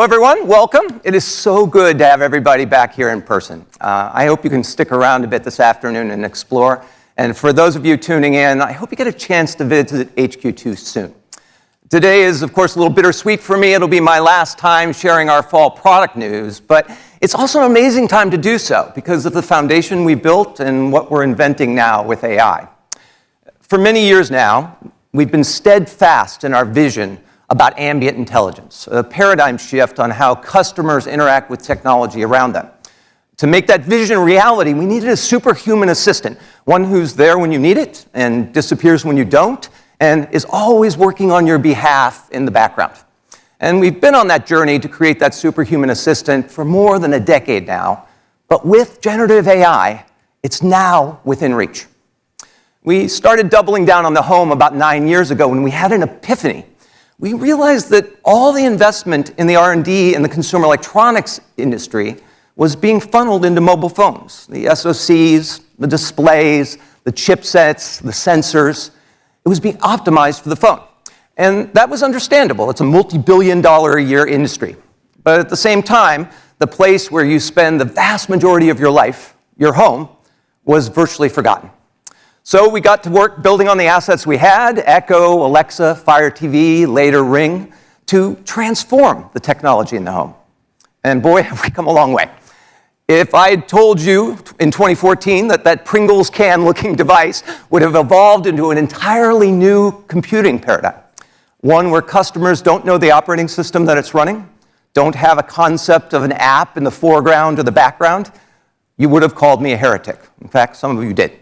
Hello, everyone. Welcome. It is so good to have everybody back here in person. I hope you can stick around a bit this afternoon and explore. And for those of you tuning in, I hope you get a chance to visit HQ2 soon. Today is, of course, a little bittersweet for me. It'll be my last time sharing our fall product news, but it's also an amazing time to do so because of the foundation we built and what we're inventing now with AI. For many years now, we've been steadfast in our vision about ambient intelligence, a paradigm shift on how customers interact with technology around them. To make that vision a reality, we needed a superhuman assistant, one who's there when you need it and disappears when you don't, and is always working on your behalf in the background. And we've been on that journey to create that superhuman assistant for more than a decade now, but with generative AI, it's now within reach. We started doubling down on the home about 9 years ago when we had an epiphany. We realized that all the investment in the R&D in the consumer electronics industry was being funneled into mobile phones, the SoCs, the displays, the chipsets, the sensors. It was being optimized for the phone. And that was understandable. It's a multi-billion-dollar-a-year industry. But at the same time, the place where you spend the vast majority of your life, your home, was virtually forgotten. So we got to work building on the assets we had, Echo, Alexa, Fire TV, later Ring, to transform the technology in the home. And boy, have we come a long way. If I had told you in 2014 that Pringles can-looking device would have evolved into an entirely new computing paradigm, one where customers don't know the operating system that it's running, don't have a concept of an app in the foreground or the background, you would have called me a heretic. In fact, some of you did.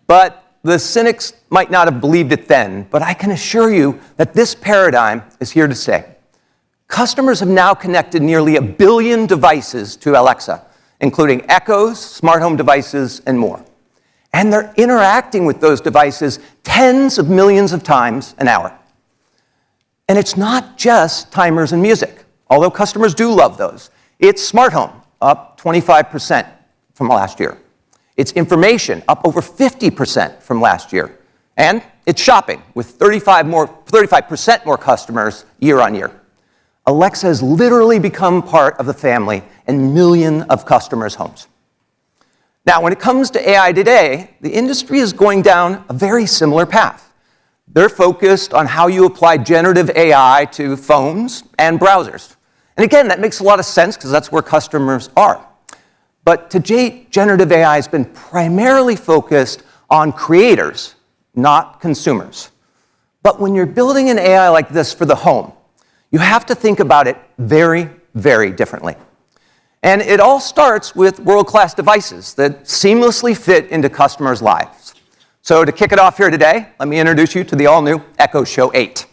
But the cynics might not have believed it then, but I can assure you that this paradigm is here to stay. Customers have now connected nearly 1 billion devices to Alexa, including Echoes, smart home devices, and more. And they're interacting with those devices tens of millions of times an hour. And it's not just timers and music, although customers do love those. It's smart home, up 25% from last year. It's information, up over 50% from last year. And it's shopping, with 35% more customers year on year. Alexa has literally become part of the family in millions of customers' homes. Now, when it comes to AI today, the industry is going down a very similar path. They're focused on how you apply generative AI to phones and browsers. And again, that makes a lot of sense because that's where customers are. But to date, generative AI has been primarily focused on creators, not consumers. But when you're building an AI like this for the home, you have to think about it very, very differently. And it all starts with world-class devices that seamlessly fit into customers' lives. So to kick it off here today, let me introduce you to the all-new Echo Show 8.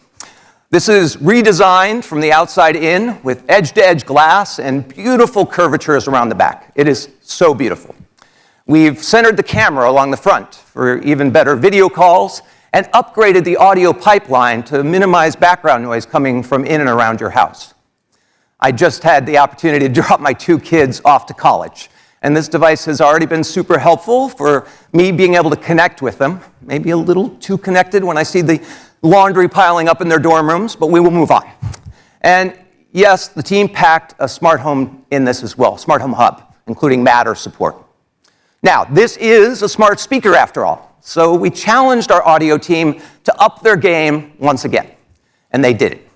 This is redesigned from the outside in with edge-to-edge glass and beautiful curvatures around the back. It is so beautiful. We've centered the camera along the front for even better video calls and upgraded the audio pipeline to minimize background noise coming from in and around your house. I just had the opportunity to drop my 2 kids off to college, and this device has already been super helpful for me being able to connect with them, maybe a little too connected when I see the laundry piling up in their dorm rooms, but we will move on. And yes, the team packed a smart home in this as well, smart home hub, including Matter support. Now, this is a smart speaker after all, so we challenged our audio team to up their game once again, and they did it.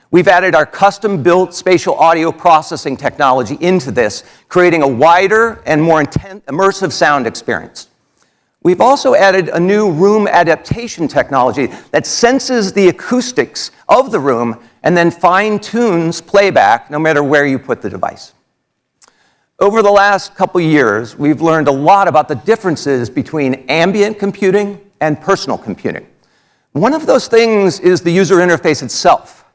We've added our custom-built spatial audio processing technology into this, creating a wider and more immersive sound experience. We've also added a new room adaptation technology that senses the acoustics of the room and then fine-tunes playback no matter where you put the device. Over the last couple years, we've learned a lot about the differences between ambient computing and personal computing. One of those things is the user interface itself.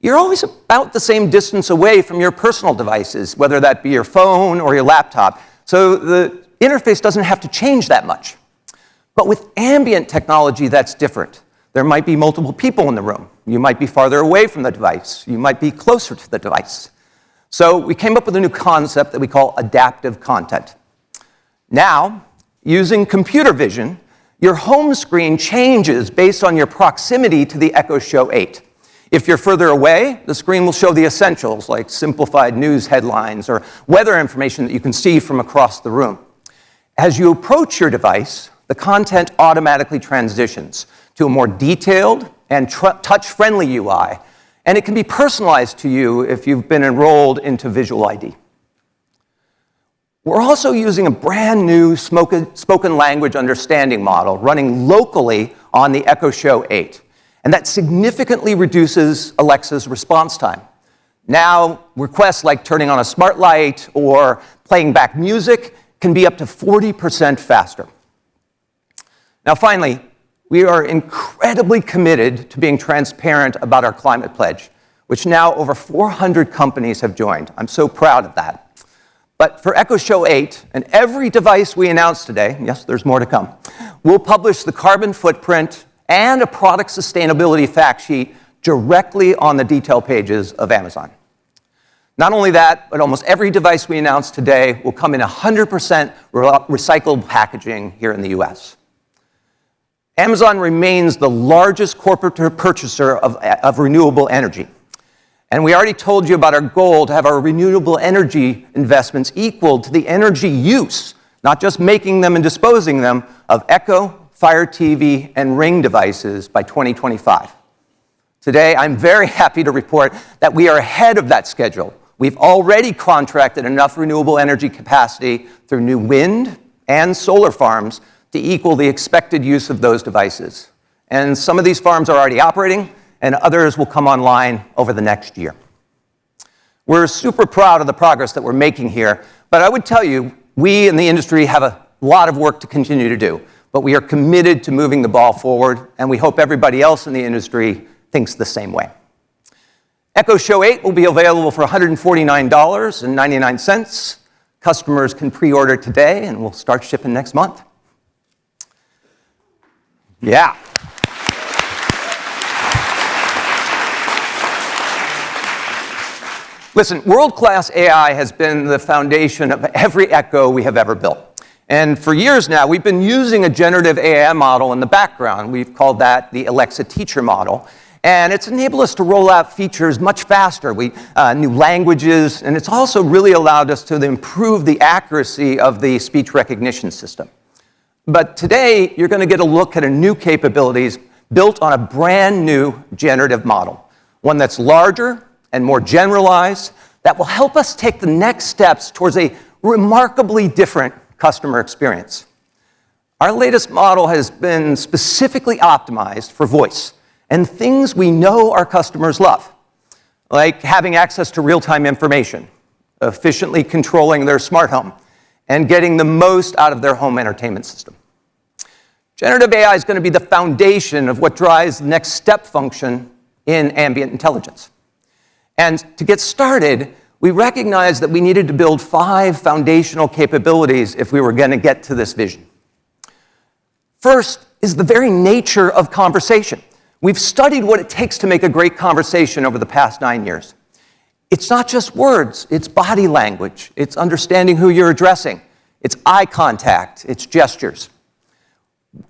You're always about the same distance away from your personal devices, whether that be your phone or your laptop, so the interface doesn't have to change that much. But with ambient technology, that's different. There might be multiple people in the room. You might be farther away from the device. You might be closer to the device. So we came up with a new concept that we call adaptive content. Now, using computer vision, your home screen changes based on your proximity to the Echo Show 8. If you're further away, the screen will show the essentials like simplified news headlines or weather information that you can see from across the room. As you approach your device, the content automatically transitions to a more detailed and touch-friendly UI, and it can be personalized to you if you've been enrolled into Visual ID. We're also using a brand new spoken language understanding model running locally on the Echo Show 8, and that significantly reduces Alexa's response time. Now, requests like turning on a smart light or playing back music can be up to 40% faster. Now, finally, we are incredibly committed to being transparent about our climate pledge, which now over 400 companies have joined. I'm so proud of that. But for Echo Show 8 and every device we announce today, yes, there's more to come, we'll publish the carbon footprint and a product sustainability fact sheet directly on the detail pages of Amazon. Not only that, but almost every device we announce today will come in 100% recycled packaging here in the US. Amazon remains the largest corporate purchaser of renewable energy. And we already told you about our goal to have our renewable energy investments equal to the energy use, not just making them and disposing them, of Echo, Fire TV, and Ring devices by 2025. Today, I'm very happy to report that we are ahead of that schedule. We've already contracted enough renewable energy capacity through new wind and solar farms to equal the expected use of those devices. And some of these farms are already operating, and others will come online over the next year. We're super proud of the progress that we're making here, but I would tell you, we in the industry have a lot of work to continue to do, but we are committed to moving the ball forward, and we hope everybody else in the industry thinks the same way. Echo Show 8 will be available for $149.99. Customers can pre-order today, and we'll start shipping next month. Yeah. Listen, world-class AI has been the foundation of every Echo we have ever built. And for years now, we've been using a generative AI model in the background. We've called that the Alexa teacher model. And it's enabled us to roll out features much faster, new languages, and it's also really allowed us to improve the accuracy of the speech recognition system. But today, you're going to get a look at a new capabilities built on a brand new generative model, one that's larger and more generalized, that will help us take the next steps towards a remarkably different customer experience. Our latest model has been specifically optimized for voice and things we know our customers love, like having access to real-time information, efficiently controlling their smart home, and getting the most out of their home entertainment system. Generative AI is going to be the foundation of what drives the next step function in ambient intelligence. And to get started, we recognized that we needed to build 5 foundational capabilities if we were going to get to this vision. First is the very nature of conversation. We've studied what it takes to make a great conversation over the past 9 years. It's not just words, it's body language, it's understanding who you're addressing, it's eye contact, it's gestures.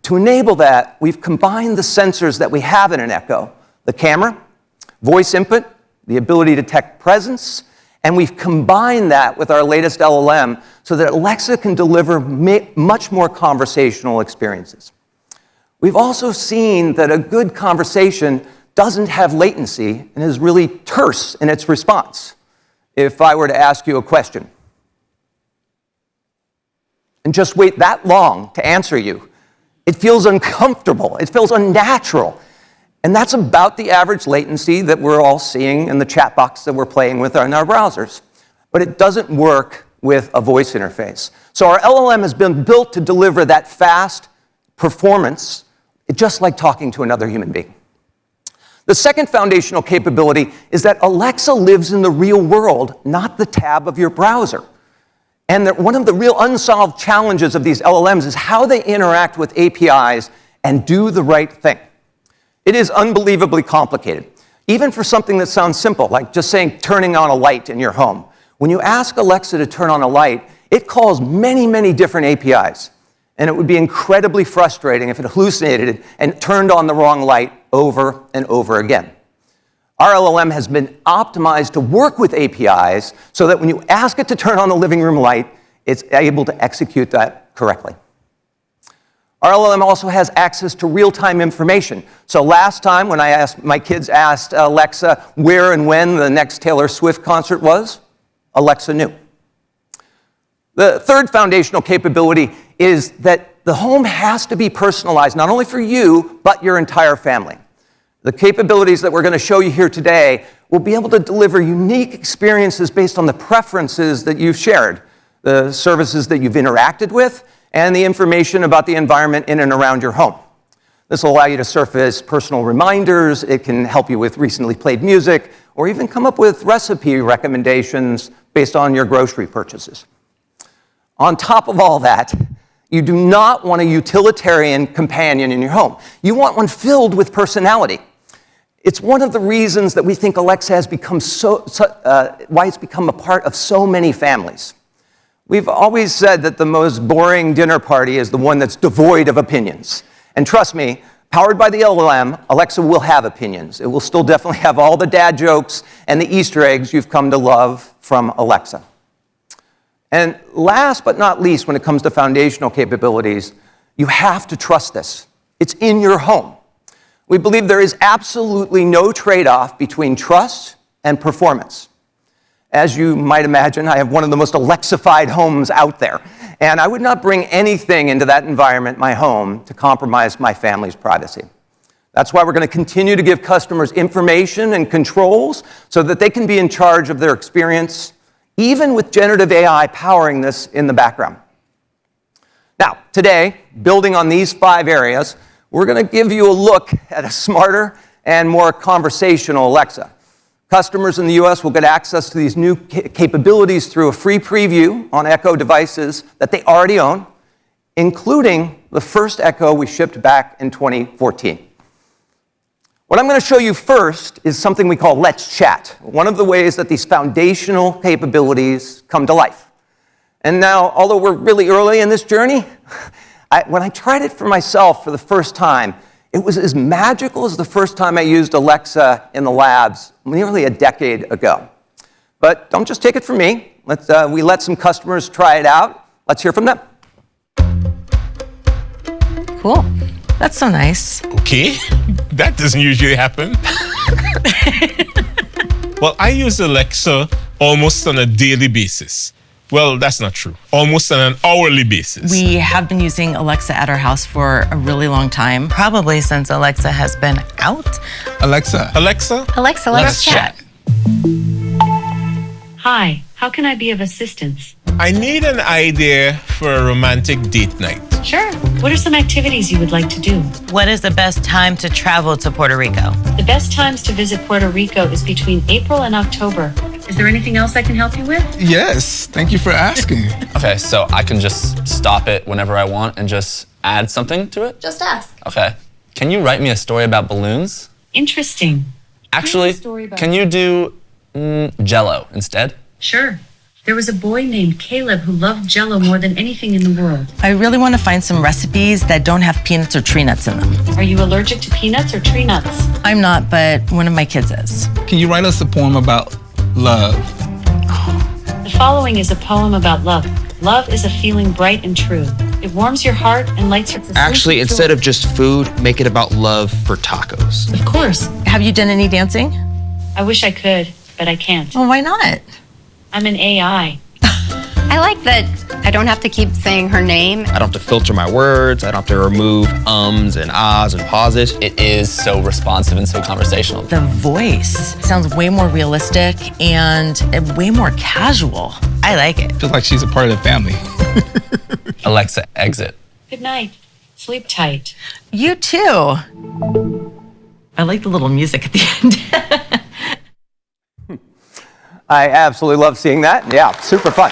To enable that, we've combined the sensors that we have in an Echo, the camera, voice input, the ability to detect presence, and we've combined that with our latest LLM so that Alexa can deliver much more conversational experiences. We've also seen that a good conversation doesn't have latency and is really terse in its response. If I were to ask you a question and just wait that long to answer you, it feels uncomfortable, it feels unnatural. And that's about the average latency that we're all seeing in the chat box that we're playing with in our browsers. But it doesn't work with a voice interface. So our LLM has been built to deliver that fast performance, just like talking to another human being. The second foundational capability is that Alexa lives in the real world, not the tab of your browser. And that one of the real unsolved challenges of these LLMs is how they interact with APIs and do the right thing. It is unbelievably complicated, even for something that sounds simple, like just saying turning on a light in your home. When you ask Alexa to turn on a light, it calls many, many different APIs. And it would be incredibly frustrating if it hallucinated and turned on the wrong light over and over again. Our LLM has been optimized to work with APIs so that when you ask it to turn on the living room light, it's able to execute that correctly. Our LLM also has access to real-time information. So last time when my kids asked Alexa where and when the next Taylor Swift concert was, Alexa knew. The third foundational capability is that the home has to be personalized, not only for you, but your entire family. The capabilities that we're going to show you here today will be able to deliver unique experiences based on the preferences that you've shared, the services that you've interacted with, and the information about the environment in and around your home. This will allow you to surface personal reminders, it can help you with recently played music, or even come up with recipe recommendations based on your grocery purchases. On top of all that, you do not want a utilitarian companion in your home. You want one filled with personality. It's one of the reasons that we think Alexa has become why it's become a part of so many families. We've always said that the most boring dinner party is the one that's devoid of opinions. And trust me, powered by the LLM, Alexa will have opinions. It will still definitely have all the dad jokes and the Easter eggs you've come to love from Alexa. And last but not least, when it comes to foundational capabilities, you have to trust this. It's in your home. We believe there is absolutely no trade-off between trust and performance. As you might imagine, I have one of the most Alexified homes out there, and I would not bring anything into that environment, my home, to compromise my family's privacy. That's why we're going to continue to give customers information and controls so that they can be in charge of their experience, even with generative AI powering this in the background. Now, today, building on these 5 areas, we're going to give you a look at a smarter and more conversational Alexa. Customers in the US will get access to these new capabilities through a free preview on Echo devices that they already own, including the first Echo we shipped back in 2014. What I'm going to show you first is something we call Let's Chat, one of the ways that these foundational capabilities come to life. And now, although we're really early in this journey, when I tried it for myself for the first time, it was as magical as the first time I used Alexa in the labs nearly a decade ago. But don't just take it from me. We let some customers try it out. Let's hear from them. Cool. That's so nice. Okay, that doesn't usually happen. Well, I use Alexa almost on a daily basis. Well, that's not true. Almost on an hourly basis. We have been using Alexa at our house for a really long time, probably since Alexa has been out. Alexa, let's chat. Hi, how can I be of assistance? I need an idea for a romantic date night. Sure. What are some activities you would like to do? What is the best time to travel to Puerto Rico? The best times to visit Puerto Rico is between April and October. Is there anything else I can help you with? Yes, thank you for asking. Okay, so I can just stop it whenever I want and just add something to it? Just ask. Okay. Can you write me a story about balloons? Interesting. Actually, can you do Jell-O instead? Sure. There was a boy named Caleb who loved Jell-O more than anything in the world. I really want to find some recipes that don't have peanuts or tree nuts in them. Are you allergic to peanuts or tree nuts? I'm not, but one of my kids is. Can you write us a poem about love? The following is a poem about love. Love is a feeling bright and true. It warms your heart and lights your... Actually, instead of just food, make it about love for tacos. Of course. Have you done any dancing? I wish I could, but I can't. Well, why not? I'm an AI. I like that I don't have to keep saying her name. I don't have to filter my words. I don't have to remove ums and ahs and pauses. It is so responsive and so conversational. The voice sounds way more realistic and way more casual. I like it. Feels like she's a part of the family. Alexa, exit. Good night. Sleep tight. You too. I like the little music at the end. I absolutely love seeing that. Yeah, super fun.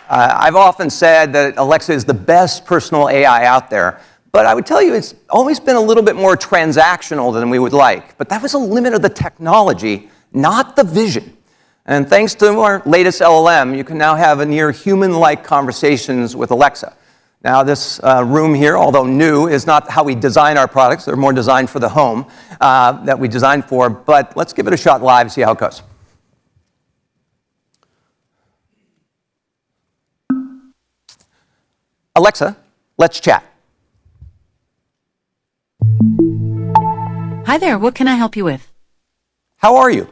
I've often said that Alexa is the best personal AI out there, but I would tell you it's always been a little bit more transactional than we would like. But that was a limit of the technology, not the vision. And thanks to our latest LLM, you can now have a near human-like conversations with Alexa. Now, this room here, although new, is not how we design our products. They're more designed for the home that we designed for. But let's give it a shot live, see how it goes. Alexa, let's chat. Hi there, what can I help you with? How are you?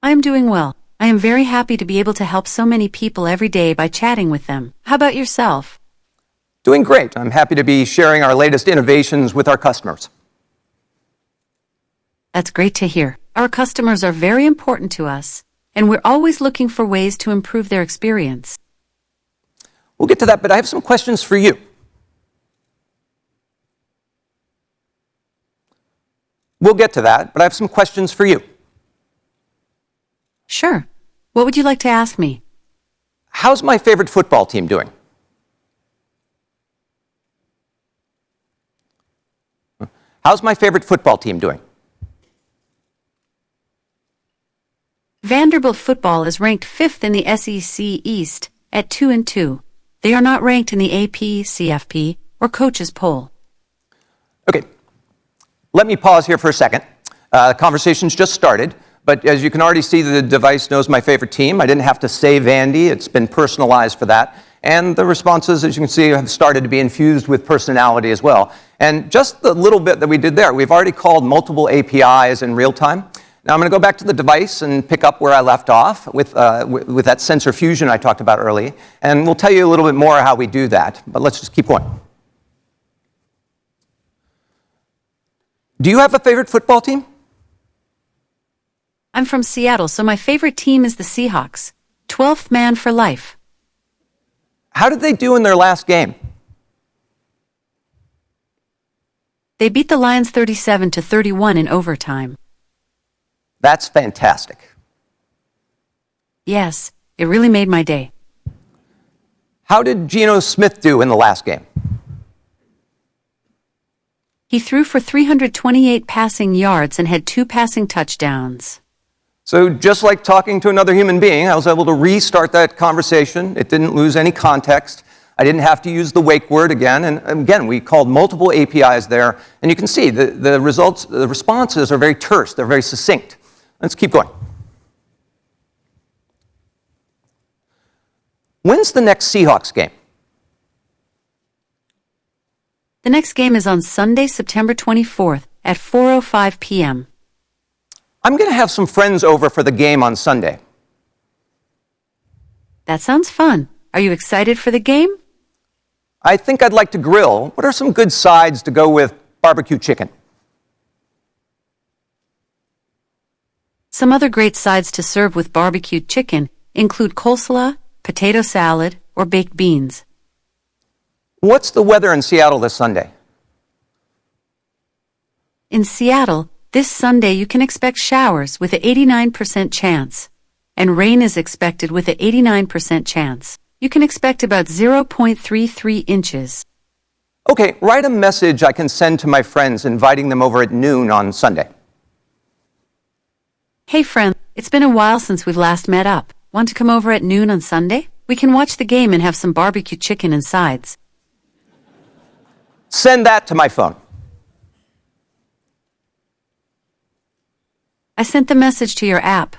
I am doing well. I am very happy to be able to help so many people every day by chatting with them. How about yourself? Doing great. I'm happy to be sharing our latest innovations with our customers. That's great to hear. Our customers are very important to us, and we're always looking for ways to improve their experience. We'll get to that, but I have some questions for you. We'll get to that, but I have some questions for you. Sure. What would you like to ask me? How's my favorite football team doing? How's my favorite football team doing? Vanderbilt football is ranked 5th in the SEC East at 2-2. They are not ranked in the AP, CFP, or coaches poll. Okay, let me pause here for a second. The conversation's just started, but as you can already see, the device knows my favorite team. I didn't have to say Vandy. It's been personalized for that. And the responses, as you can see, have started to be infused with personality as well. And just the little bit that we did there, we've already called multiple APIs in real time. Now I'm going to go back to the device and pick up where I left off with that sensor fusion I talked about earlier. And we'll tell you a little bit more how we do that. But let's just keep going. Do you have a favorite football team? I'm from Seattle, so my favorite team is the Seahawks. 12th man for life. How did they do in their last game? They beat the Lions 37-31 in overtime. That's fantastic. Yes, it really made my day. How did Geno Smith do in the last game? He threw for 328 passing yards and had 2 passing touchdowns. So just like talking to another human being, I was able to restart that conversation. It didn't lose any context. I didn't have to use the wake word again. And again, we called multiple APIs there. And you can see the results, the responses are very terse. They're very succinct. Let's keep going. When's the next Seahawks game? The next game is on Sunday, September 24th at 4:05 p.m. I'm going to have some friends over for the game on Sunday. That sounds fun. Are you excited for the game? I think I'd like to grill. What are some good sides to go with barbecue chicken? Some other great sides to serve with barbecued chicken include coleslaw, potato salad, or baked beans. What's the weather in Seattle this Sunday? In Seattle, this Sunday you can expect showers with an 89% chance, and rain is expected with an 89% chance. You can expect about 0.33 inches. Okay, write a message I can send to my friends inviting them over at noon on Sunday. Hey friend, it's been a while since we've last met up. Want to come over at noon on Sunday? We can watch the game and have some barbecue chicken and sides. Send that to my phone. I sent the message to your app.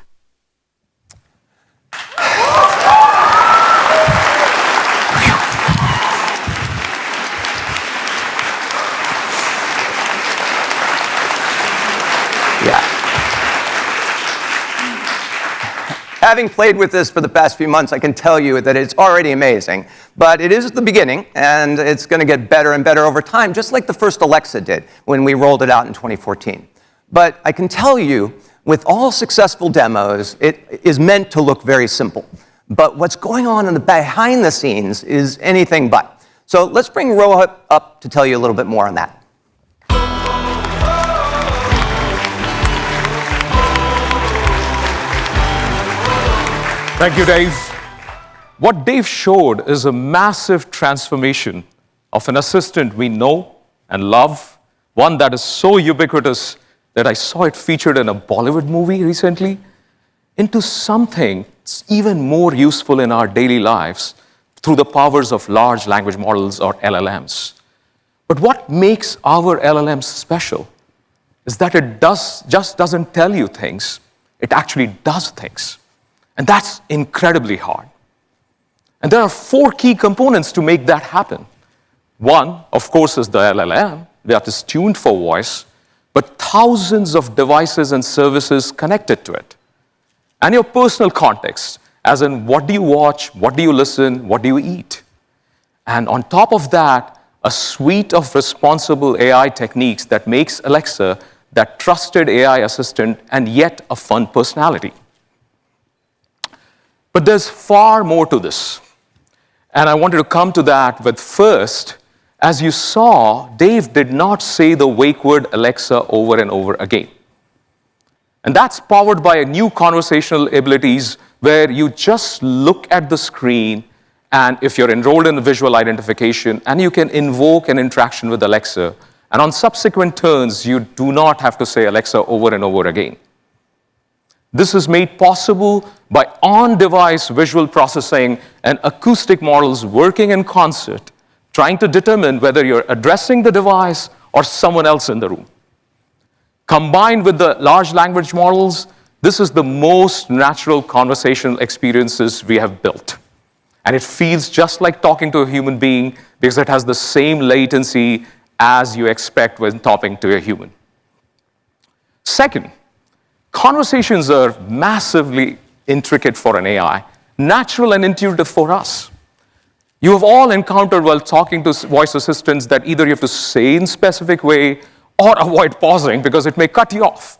Having played with this for the past few months, I can tell you that it's already amazing. But it is the beginning, and it's going to get better and better over time, just like the first Alexa did when we rolled it out in 2014. But I can tell you, with all successful demos, it is meant to look very simple. But what's going on in the behind the scenes is anything but. So let's bring Rohit up to tell you a little bit more on that. Thank you, Dave. What Dave showed is a massive transformation of an assistant we know and love, one that is so ubiquitous that I saw it featured in a Bollywood movie recently, into something that's even more useful in our daily lives through the powers of large language models or LLMs. But what makes our LLMs special is that it just doesn't tell you things, it actually does things. And that's incredibly hard. And there are 4 key components to make that happen. One, of course, is the LLM that is tuned for voice, but thousands of devices and services connected to it. And your personal context, as in what do you watch, what do you listen, what do you eat? And on top of that, a suite of responsible AI techniques that makes Alexa that trusted AI assistant and yet a fun personality. But there's far more to this. And I wanted to come to that with first, as you saw, Dave did not say the wake word Alexa over and over again. And that's powered by new conversational abilities where you just look at the screen, and if you're enrolled in visual identification, and you can invoke an interaction with Alexa, and on subsequent turns, you do not have to say Alexa over and over again. This is made possible by on-device visual processing and acoustic models working in concert, trying to determine whether you're addressing the device or someone else in the room. Combined with the large language models, this is the most natural conversational experiences we have built. And it feels just like talking to a human being because it has the same latency as you expect when talking to a human. Second, conversations are massively intricate for an AI, natural and intuitive for us. You have all encountered while talking to voice assistants that either you have to say in a specific way or avoid pausing because it may cut you off.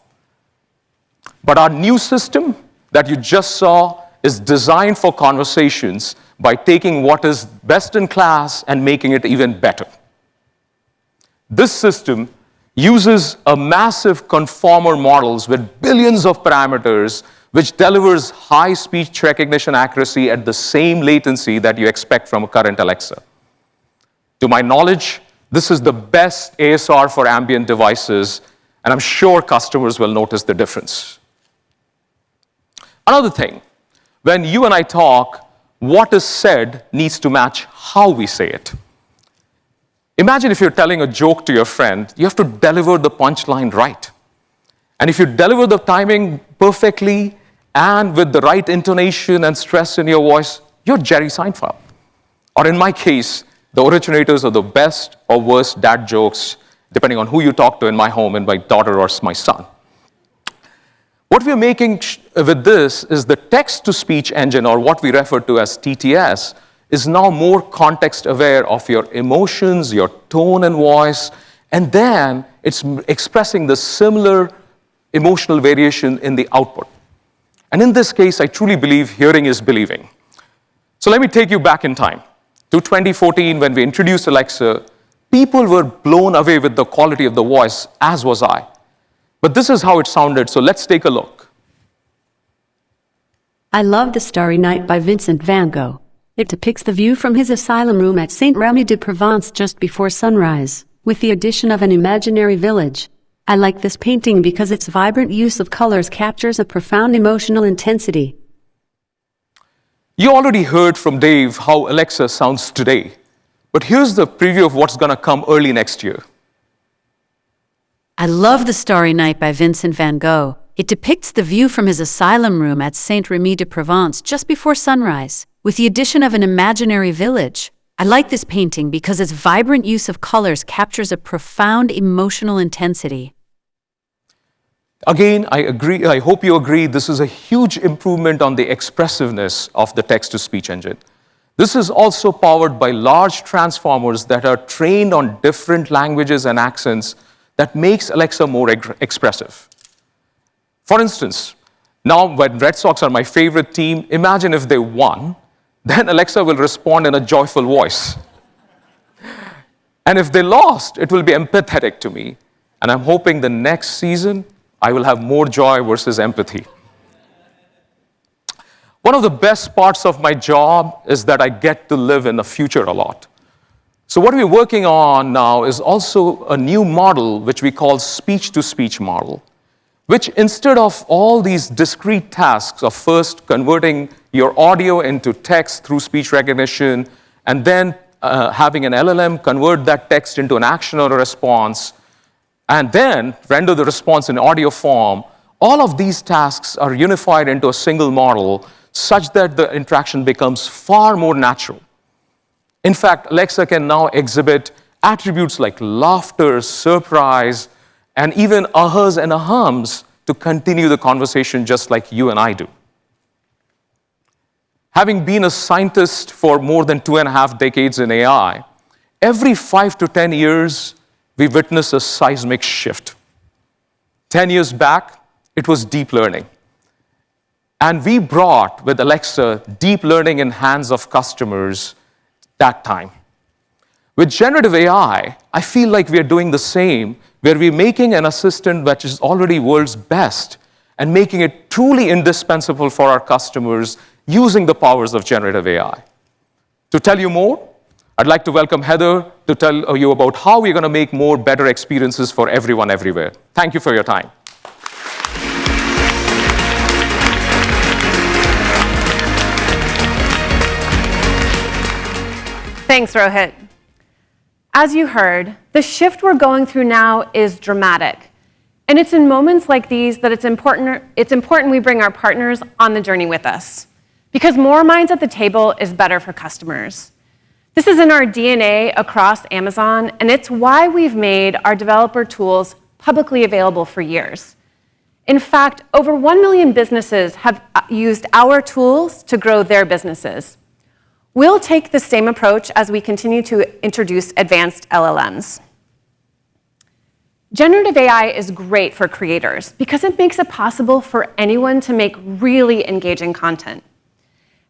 But our new system that you just saw is designed for conversations by taking what is best in class and making it even better. This system uses a massive conformer models with billions of parameters, which delivers high speech recognition accuracy at the same latency that you expect from a current Alexa. To my knowledge, this is the best ASR for ambient devices, and I'm sure customers will notice the difference. Another thing, when you and I talk, what is said needs to match how we say it. Imagine if you're telling a joke to your friend, you have to deliver the punchline right. And if you deliver the timing perfectly and with the right intonation and stress in your voice, you're Jerry Seinfeld. Or in my case, the originators of the best or worst dad jokes, depending on who you talk to in my home, and my daughter or my son. What we're making with this is the text-to-speech engine, or what we refer to as TTS, is now more context-aware of your emotions, your tone and voice, and then it's expressing the similar emotional variation in the output. And in this case, I truly believe hearing is believing. So let me take you back in time to 2014 when we introduced Alexa. People were blown away with the quality of the voice, as was I. But this is how it sounded, so let's take a look. I love The Starry Night by Vincent van Gogh. It depicts the view from his asylum room at Saint-Rémy-de-Provence just before sunrise, with the addition of an imaginary village. I like this painting because its vibrant use of colors captures a profound emotional intensity. You already heard from Dave how Alexa sounds today, but here's the preview of what's going to come early next year. I love The Starry Night by Vincent van Gogh. It depicts the view from his asylum room at Saint-Rémy-de-Provence just before sunrise, with the addition of an imaginary village. I like this painting because its vibrant use of colors captures a profound emotional intensity. Again, I agree. I hope you agree this is a huge improvement on the expressiveness of the text-to-speech engine. This is also powered by large transformers that are trained on different languages and accents that makes Alexa more expressive. For instance, now when Red Sox are my favorite team, imagine if they won, then Alexa will respond in a joyful voice. And if they lost, it will be empathetic to me. And I'm hoping the next season, I will have more joy versus empathy. One of the best parts of my job is that I get to live in the future a lot. So what we're working on now is also a new model, which we call speech-to-speech model. which instead of all these discrete tasks of first converting your audio into text through speech recognition, and then having an LLM convert that text into an action or a response, and then render the response in audio form, all of these tasks are unified into a single model such that the interaction becomes far more natural. In fact, Alexa can now exhibit attributes like laughter, surprise, and even ahas and ahams to continue the conversation just like you and I do. Having been a scientist for more than 2.5 decades in AI, every 5 to 10 years, we witness a seismic shift. 10 years back, it was deep learning. And we brought, with Alexa, deep learning in hands of customers that time. With generative AI, I feel like we are doing the same, where we're making an assistant which is already world's best and making it truly indispensable for our customers using the powers of generative AI. To tell you more, I'd like to welcome Heather to tell you about how we're going to make more better experiences for everyone everywhere. Thank you for your time. Thanks, Rohit. As you heard, the shift we're going through now is dramatic. And it's in moments like these that it's important we bring our partners on the journey with us. Because more minds at the table is better for customers. This is in our DNA across Amazon, and it's why we've made our developer tools publicly available for years. In fact, over 1 million businesses have used our tools to grow their businesses. We'll take the same approach as we continue to introduce advanced LLMs. Generative AI is great for creators because it makes it possible for anyone to make really engaging content.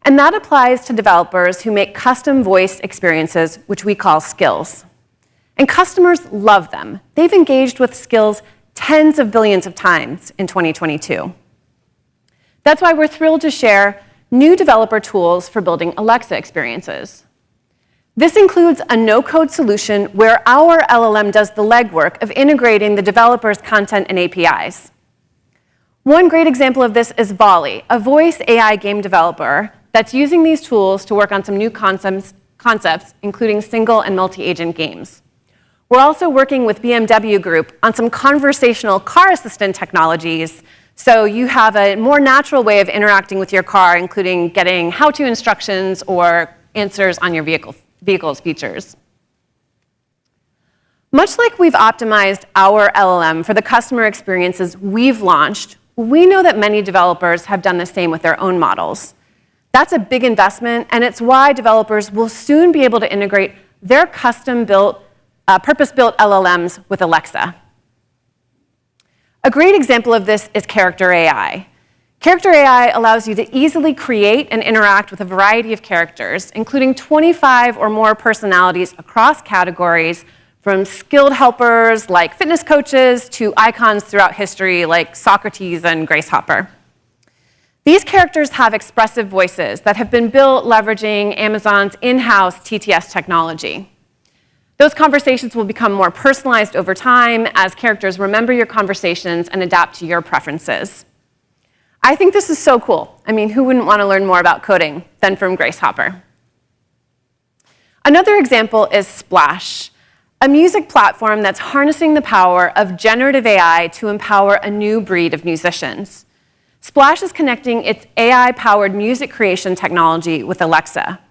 And that applies to developers who make custom voice experiences, which we call skills. And customers love them. They've engaged with skills tens of billions of times in 2022. That's why we're thrilled to share new developer tools for building Alexa experiences. This includes a no-code solution where our LLM does the legwork of integrating the developer's content and APIs. One great example of this is Volley, a voice AI game developer that's using these tools to work on some new concepts, including single and multi-agent games. We're also working with BMW Group on some conversational car assistant technologies, so you have a more natural way of interacting with your car, including getting how-to instructions or answers on your vehicle's features. Much like we've optimized our LLM for the customer experiences we've launched, we know that many developers have done the same with their own models. That's a big investment, and it's why developers will soon be able to integrate their custom-built, purpose-built LLMs with Alexa. A great example of this is Character AI. Character AI allows you to easily create and interact with a variety of characters, including 25 or more personalities across categories, from skilled helpers like fitness coaches to icons throughout history like Socrates and Grace Hopper. These characters have expressive voices that have been built leveraging Amazon's in-house TTS technology. Those conversations will become more personalized over time as characters remember your conversations and adapt to your preferences. I think this is so cool. I mean, who wouldn't want to learn more about coding than from Grace Hopper? Another example is Splash, a music platform that's harnessing the power of generative AI to empower a new breed of musicians. Splash is connecting its AI-powered music creation technology with Alexa.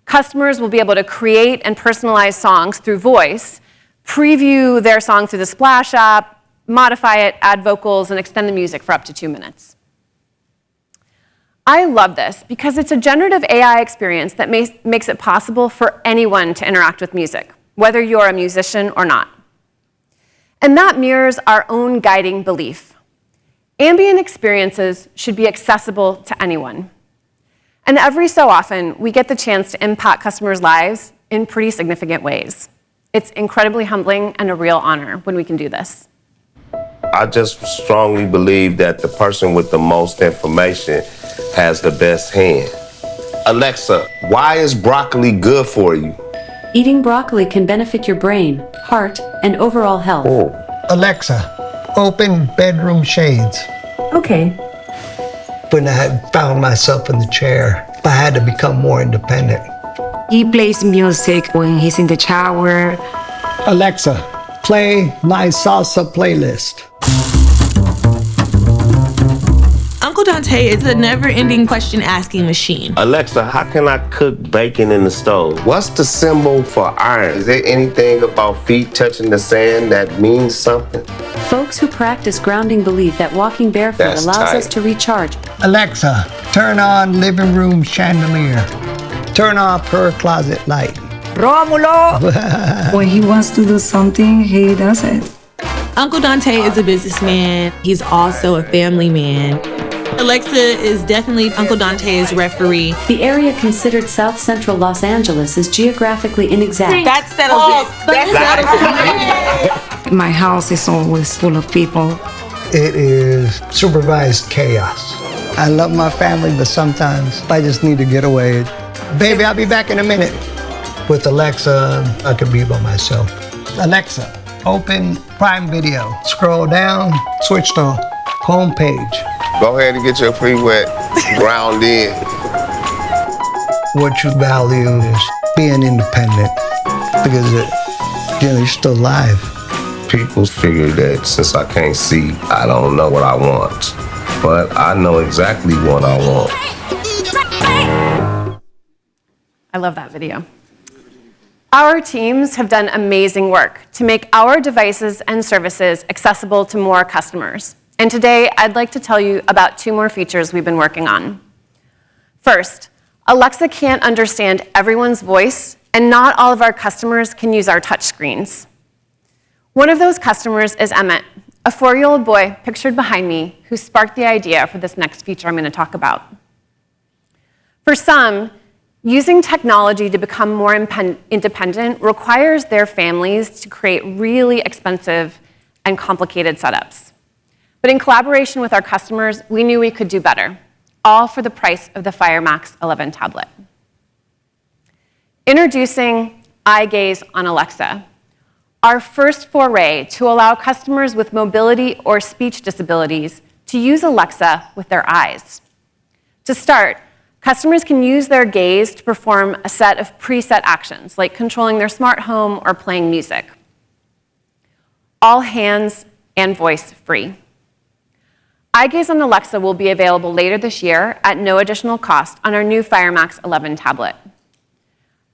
Customers will be able to create and personalize songs through voice, preview their song through the Splash app, modify it, add vocals, and extend the music for up to 2 minutes. I love this because it's a generative AI experience that makes it possible for anyone to interact with music, whether you're a musician or not. And that mirrors our own guiding belief. Ambient experiences should be accessible to anyone. And every so often, we get the chance to impact customers' lives in pretty significant ways. It's incredibly humbling and a real honor when we can do this. I just strongly believe that the person with the most information has the best hand. Alexa, why is broccoli good for you? Eating broccoli can benefit your brain, heart, and overall health. Oh. Alexa, open bedroom shades. Okay. When I had found myself in the chair, I had to become more independent. He plays music when he's in the shower. Alexa, play my salsa playlist. Uncle Dante is a never-ending question-asking machine. Alexa, how can I cook bacon in the stove? What's the symbol for iron? Is there anything about feet touching the sand that means something? Folks who practice grounding believe that walking barefoot That's allows tight. us to recharge. Alexa, turn on living room chandelier. Turn off her closet light. Romulo! When he wants to do something, he does it. Uncle Dante is a businessman. He's also a family man. Alexa is definitely Uncle Dante's referee. The area considered South Central Los Angeles is geographically inexact. That settles it. My house is always full of people. It is supervised chaos. I love my family, but sometimes I just need to get away. Baby, I'll be back in a minute. With Alexa, I could be by myself. Alexa, open Prime Video. Scroll down, switch to home page. Go ahead and get your pre-wet ground in. What you value is being independent because you're still alive. People figure that since I can't see, I don't know what I want. But I know exactly what I want. I love that video. Our teams have done amazing work to make our devices and services accessible to more customers. And today, I'd like to tell you about 2 more features we've been working on. First, Alexa can't understand everyone's voice, and not all of our customers can use our touchscreens. One of those customers is Emmett, a 4-year-old boy pictured behind me who sparked the idea for this next feature I'm going to talk about. For some, using technology to become more independent requires their families to create really expensive and complicated setups. But in collaboration with our customers, we knew we could do better, all for the price of the Fire Max 11 tablet. Introducing Eye Gaze on Alexa, our first foray to allow customers with mobility or speech disabilities to use Alexa with their eyes. To start, customers can use their gaze to perform a set of preset actions, like controlling their smart home or playing music. All hands and voice free. Eye Gaze on Alexa will be available later this year at no additional cost on our new Fire Max 11 tablet.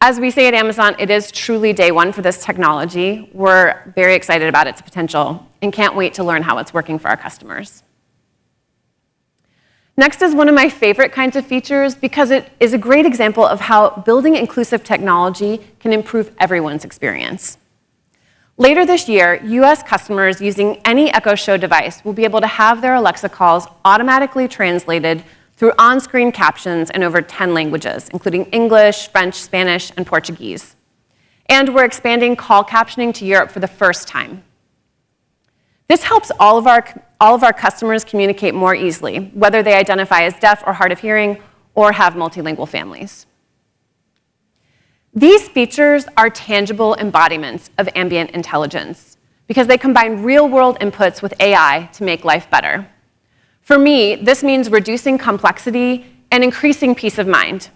As we say at Amazon, it is truly day one for this technology. We're very excited about its potential and can't wait to learn how it's working for our customers. Next is one of my favorite kinds of features because it is a great example of how building inclusive technology can improve everyone's experience. Later this year, US customers using any Echo Show device will be able to have their Alexa calls automatically translated through on-screen captions in over 10 languages, including English, French, Spanish, and Portuguese. And we're expanding call captioning to Europe for the first time. This helps all of our customers communicate more easily, whether they identify as deaf or hard of hearing or have multilingual families. These features are tangible embodiments of ambient intelligence because they combine real-world inputs with AI to make life better. For me, this means reducing complexity and increasing peace of mind.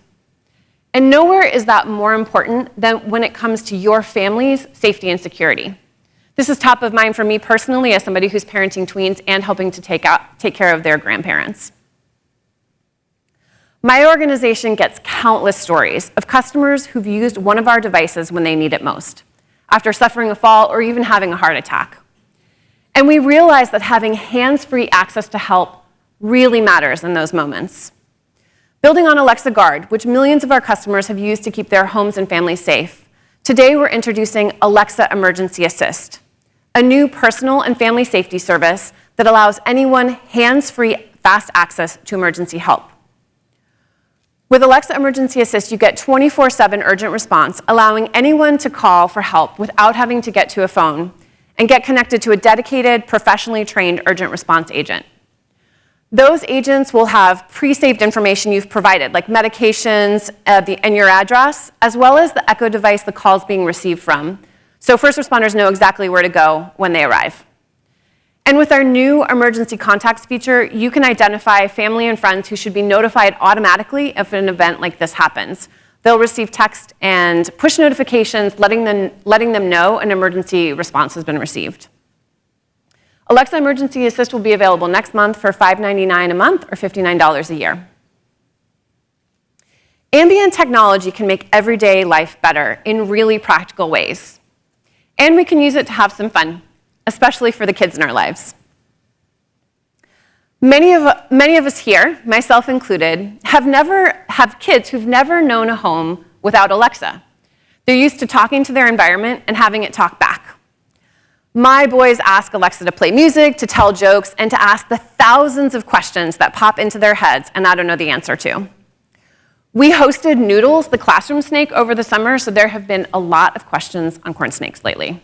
And nowhere is that more important than when it comes to your family's safety and security. This is top of mind for me personally as somebody who's parenting tweens and helping to take care of their grandparents. My organization gets countless stories of customers who've used one of our devices when they need it most, after suffering a fall or even having a heart attack. And we realize that having hands-free access to help really matters in those moments. Building on Alexa Guard, which millions of our customers have used to keep their homes and families safe, today we're introducing Alexa Emergency Assist, a new personal and family safety service that allows anyone hands-free fast access to emergency help. With Alexa Emergency Assist, you get 24/7 urgent response, allowing anyone to call for help without having to get to a phone and get connected to a dedicated, professionally trained urgent response agent. Those agents will have pre-saved information you've provided, like medications and your address, as well as the Echo device the call is being received from, so first responders know exactly where to go when they arrive. And with our new emergency contacts feature, you can identify family and friends who should be notified automatically if an event like this happens. They'll receive text and push notifications letting them know an emergency response has been received. Alexa Emergency Assist will be available next month for $5.99 a month or $59 a year. Ambient technology can make everyday life better in really practical ways. And we can use it to have some fun, especially for the kids in our lives. Many of us here, myself included, have kids who've never known a home without Alexa. They're used to talking to their environment and having it talk back. My boys ask Alexa to play music, to tell jokes, and to ask the thousands of questions that pop into their heads and I don't know the answer to. We hosted Noodles, the classroom snake, over the summer, so there have been a lot of questions on corn snakes lately.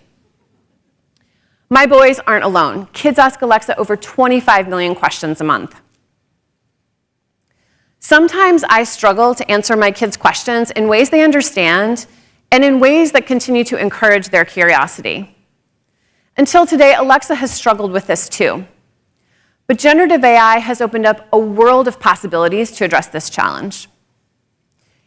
My boys aren't alone. Kids ask Alexa over 25 million questions a month. Sometimes I struggle to answer my kids' questions in ways they understand and in ways that continue to encourage their curiosity. Until today, Alexa has struggled with this too. But generative AI has opened up a world of possibilities to address this challenge.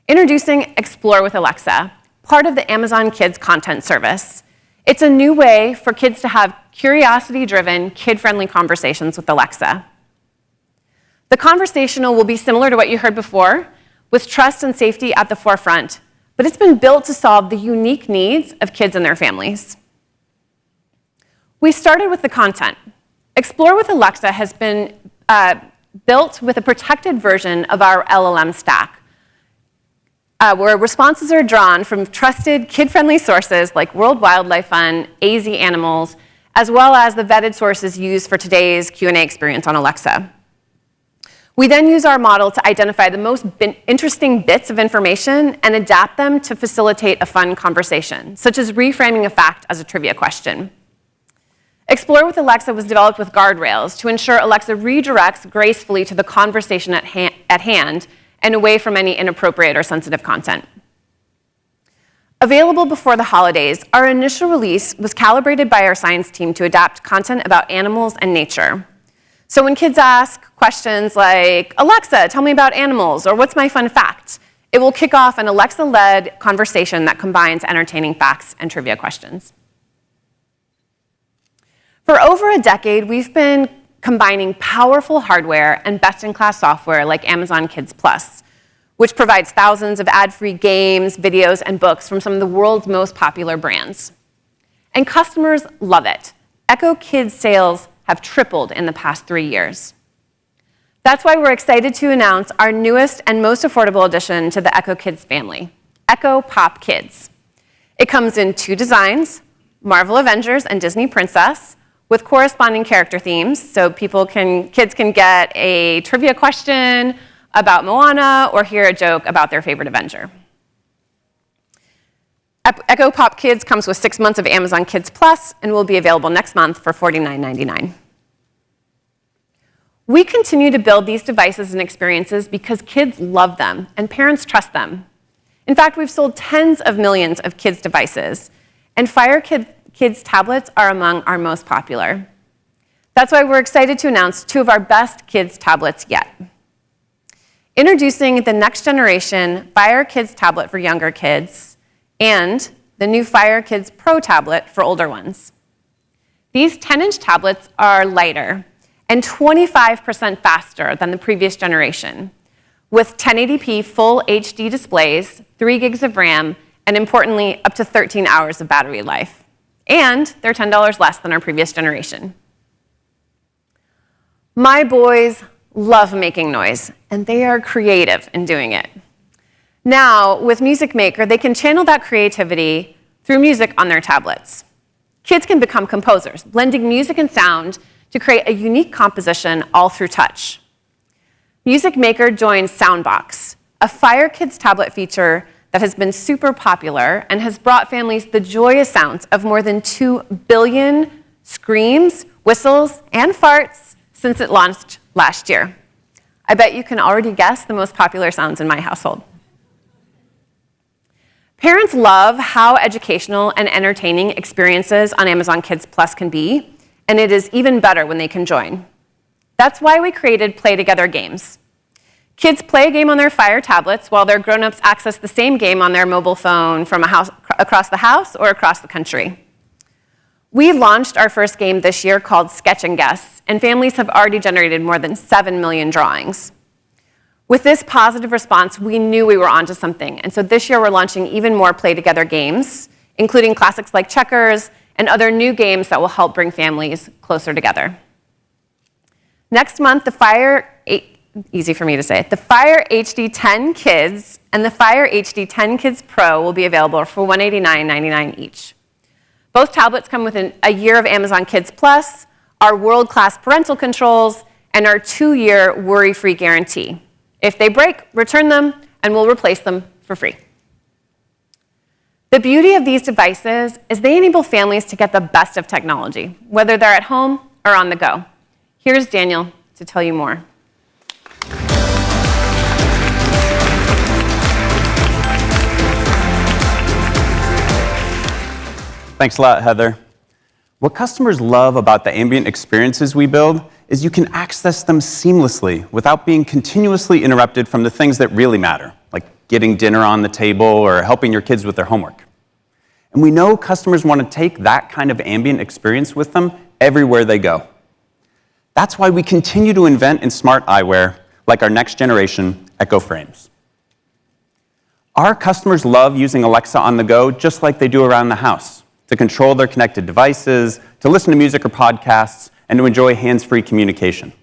Introducing Explore with Alexa, part of the Amazon Kids content service. It's a new way for kids to have curiosity-driven, kid-friendly conversations with Alexa. The conversational will be similar to what you heard before, with trust and safety at the forefront, but it's been built to solve the unique needs of kids and their families. We started with the content. Explore with Alexa has been built with a protected version of our LLM stack, where responses are drawn from trusted, kid-friendly sources like World Wildlife Fund, AZ Animals, as well as the vetted sources used for today's Q&A experience on Alexa. We then use our model to identify the most interesting bits of information and adapt them to facilitate a fun conversation, such as reframing a fact as a trivia question. Explore with Alexa was developed with guardrails to ensure Alexa redirects gracefully to the conversation at hand and away from any inappropriate or sensitive content. Available before the holidays, our initial release was calibrated by our science team to adapt content about animals and nature. So when kids ask questions like, Alexa, tell me about animals, or what's my fun fact, it will kick off an Alexa-led conversation that combines entertaining facts and trivia questions. For over a decade, we've been combining powerful hardware and best-in-class software like Amazon Kids Plus, which provides thousands of ad-free games, videos, and books from some of the world's most popular brands. And customers love it. Echo Kids sales have tripled in the past 3 years. That's why we're excited to announce our newest and most affordable addition to the Echo Kids family, Echo Pop Kids. It comes in 2 designs, Marvel Avengers and Disney Princess, with corresponding character themes, so kids can get a trivia question about Moana or hear a joke about their favorite Avenger. Echo Pop Kids comes with 6 months of Amazon Kids Plus and will be available next month for $49.99. We continue to build these devices and experiences because kids love them and parents trust them. In fact, we've sold tens of millions of kids' devices, and Fire Kids tablets are among our most popular. That's why we're excited to announce 2 of our best kids tablets yet. Introducing the next generation Fire Kids tablet for younger kids and the new Fire Kids Pro tablet for older ones. These 10-inch tablets are lighter and 25% faster than the previous generation, with 1080p full HD displays, 3 gigs of RAM, and importantly, up to 13 hours of battery life. And they're $10 less than our previous generation. My boys love making noise, and they are creative in doing it. Now, with Music Maker, they can channel that creativity through music on their tablets. Kids can become composers, blending music and sound to create a unique composition all through touch. Music Maker joins Soundbox, a Fire Kids tablet feature that has been super popular and has brought families the joyous sounds of more than 2 billion screams, whistles, and farts since it launched last year. I bet you can already guess the most popular sounds in my household. Parents love how educational and entertaining experiences on Amazon Kids Plus can be, and it is even better when they can join. That's why we created Play Together games. Kids play a game on their Fire tablets while their grown-ups access the same game on their mobile phone from across the house or across the country. We launched our first game this year called Sketch and Guess, and families have already generated more than 7 million drawings. With this positive response, we knew we were onto something, and so this year we're launching even more Play Together games, including classics like checkers and other new games that will help bring families closer together. Next month, the Fire HD 10 Kids and the Fire HD 10 Kids Pro will be available for $189.99 each. Both tablets come with a year of Amazon Kids Plus, our world-class parental controls, and our 2-year worry-free guarantee. If they break, return them, and we'll replace them for free. The beauty of these devices is they enable families to get the best of technology, whether they're at home or on the go. Here's Daniel to tell you more. Thanks a lot, Heather. What customers love about the ambient experiences we build is you can access them seamlessly without being continuously interrupted from the things that really matter, like getting dinner on the table or helping your kids with their homework. And we know customers want to take that kind of ambient experience with them everywhere they go. That's why we continue to invent in smart eyewear, like our next generation Echo Frames. Our customers love using Alexa on the go just like they do around the house, to control their connected devices, to listen to music or podcasts, and to enjoy hands-free communication.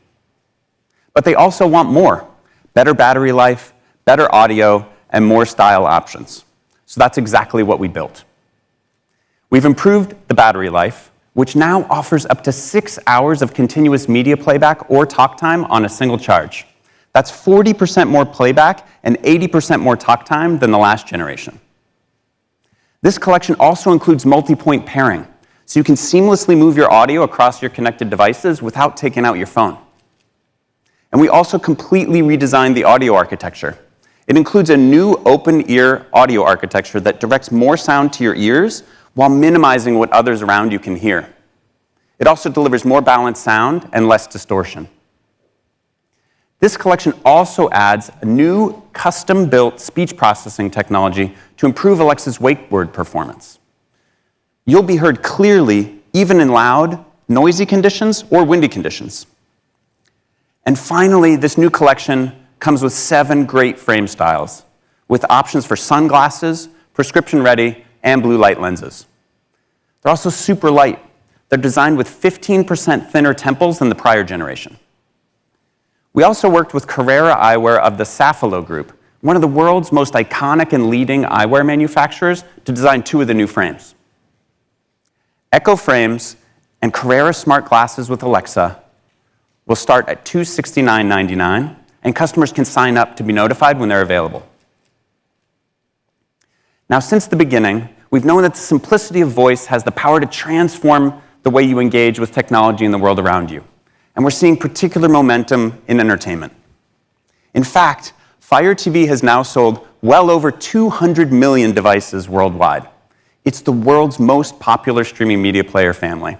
But they also want more: better battery life, better audio, and more style options. So that's exactly what we built. We've improved the battery life, which now offers up to 6 hours of continuous media playback or talk time on a single charge. That's 40% more playback and 80% more talk time than the last generation. This collection also includes multi-point pairing, so you can seamlessly move your audio across your connected devices without taking out your phone. And we also completely redesigned the audio architecture. It includes a new open-ear audio architecture that directs more sound to your ears while minimizing what others around you can hear. It also delivers more balanced sound and less distortion. This collection also adds a new custom-built speech processing technology to improve Alexa's wake word performance. You'll be heard clearly even in loud, noisy conditions or windy conditions. And finally, this new collection comes with 7 great frame styles, with options for sunglasses, prescription-ready, and blue light lenses. They're also super light. They're designed with 15% thinner temples than the prior generation. We also worked with Carrera Eyewear of the Safilo Group, one of the world's most iconic and leading eyewear manufacturers, to design 2 of the new frames. Echo Frames and Carrera Smart Glasses with Alexa will start at $269.99, and customers can sign up to be notified when they're available. Now, since the beginning, we've known that the simplicity of voice has the power to transform the way you engage with technology in the world around you. And we're seeing particular momentum in entertainment. In fact, Fire TV has now sold well over 200 million devices worldwide. It's the world's most popular streaming media player family.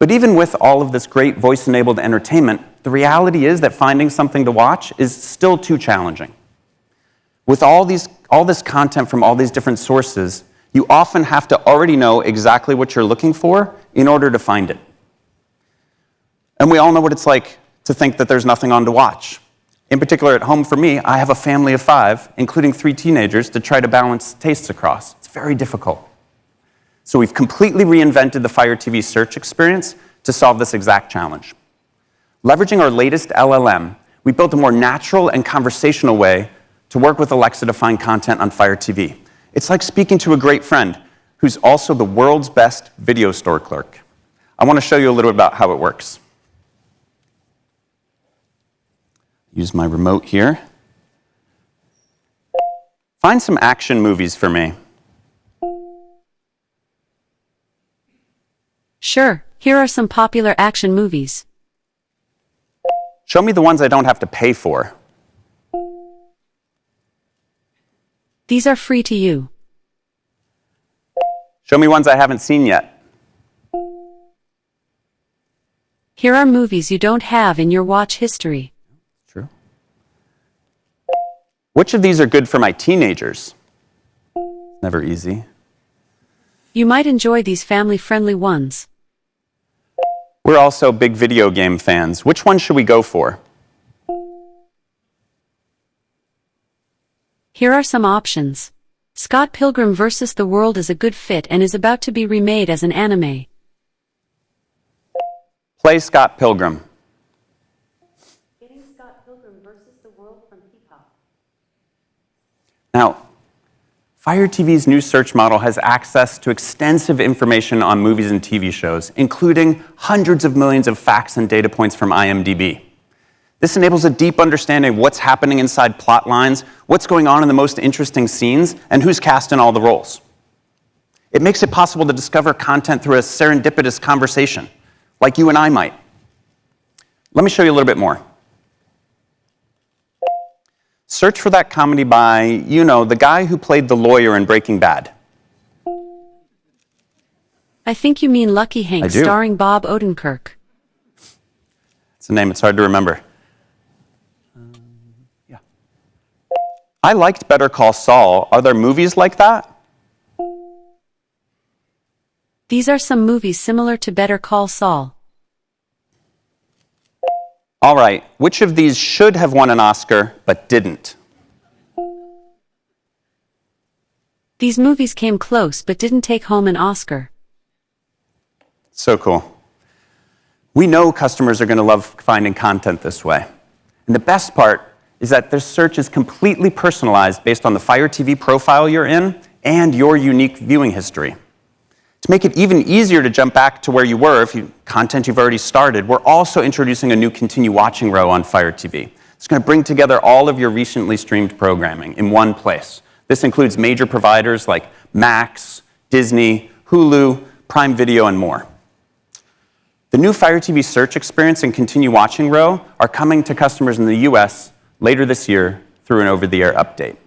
But even with all of this great voice-enabled entertainment, the reality is that finding something to watch is still too challenging. With all this content from all these different sources, you often have to already know exactly what you're looking for in order to find it. And we all know what it's like to think that there's nothing on to watch. In particular, at home for me, I have a family of 5, including 3 teenagers, to try to balance tastes across. It's very difficult. So we've completely reinvented the Fire TV search experience to solve this exact challenge. Leveraging our latest LLM, we built a more natural and conversational way to work with Alexa to find content on Fire TV. It's like speaking to a great friend who's also the world's best video store clerk. I want to show you a little bit about how it works. Use my remote here. Find some action movies for me. Sure, here are some popular action movies. Show me the ones I don't have to pay for. These are free to you. Show me ones I haven't seen yet. Here are movies you don't have in your watch history. True. Which of these are good for my teenagers? Never easy. You might enjoy these family-friendly ones. We're also big video game fans. Which one should we go for? Here are some options. Scott Pilgrim vs. the World is a good fit and is about to be remade as an anime. Play Scott Pilgrim. Getting Scott Pilgrim vs. the World from Peacock. Now, Fire TV's new search model has access to extensive information on movies and TV shows, including hundreds of millions of facts and data points from IMDb. This enables a deep understanding of what's happening inside plot lines, what's going on in the most interesting scenes, and who's cast in all the roles. It makes it possible to discover content through a serendipitous conversation, like you and I might. Let me show you a little bit more. Search for that comedy by, you know, the guy who played the lawyer in Breaking Bad. I think you mean Lucky Hank, I do. starring Bob Odenkirk. It's a name, it's hard to remember. Yeah. I liked Better Call Saul. Are there movies like that? These are some movies similar to Better Call Saul. All right, which of these should have won an Oscar but didn't? These movies came close but didn't take home an Oscar. So cool. We know customers are going to love finding content this way. And the best part is that their search is completely personalized based on the Fire TV profile you're in and your unique viewing history. To make it even easier to jump back to where you were if content you've already started, we're also introducing a new Continue Watching row on Fire TV. It's going to bring together all of your recently streamed programming in one place. This includes major providers like Max, Disney, Hulu, Prime Video, and more. The new Fire TV search experience and Continue Watching row are coming to customers in the US later this year through an over-the-air update.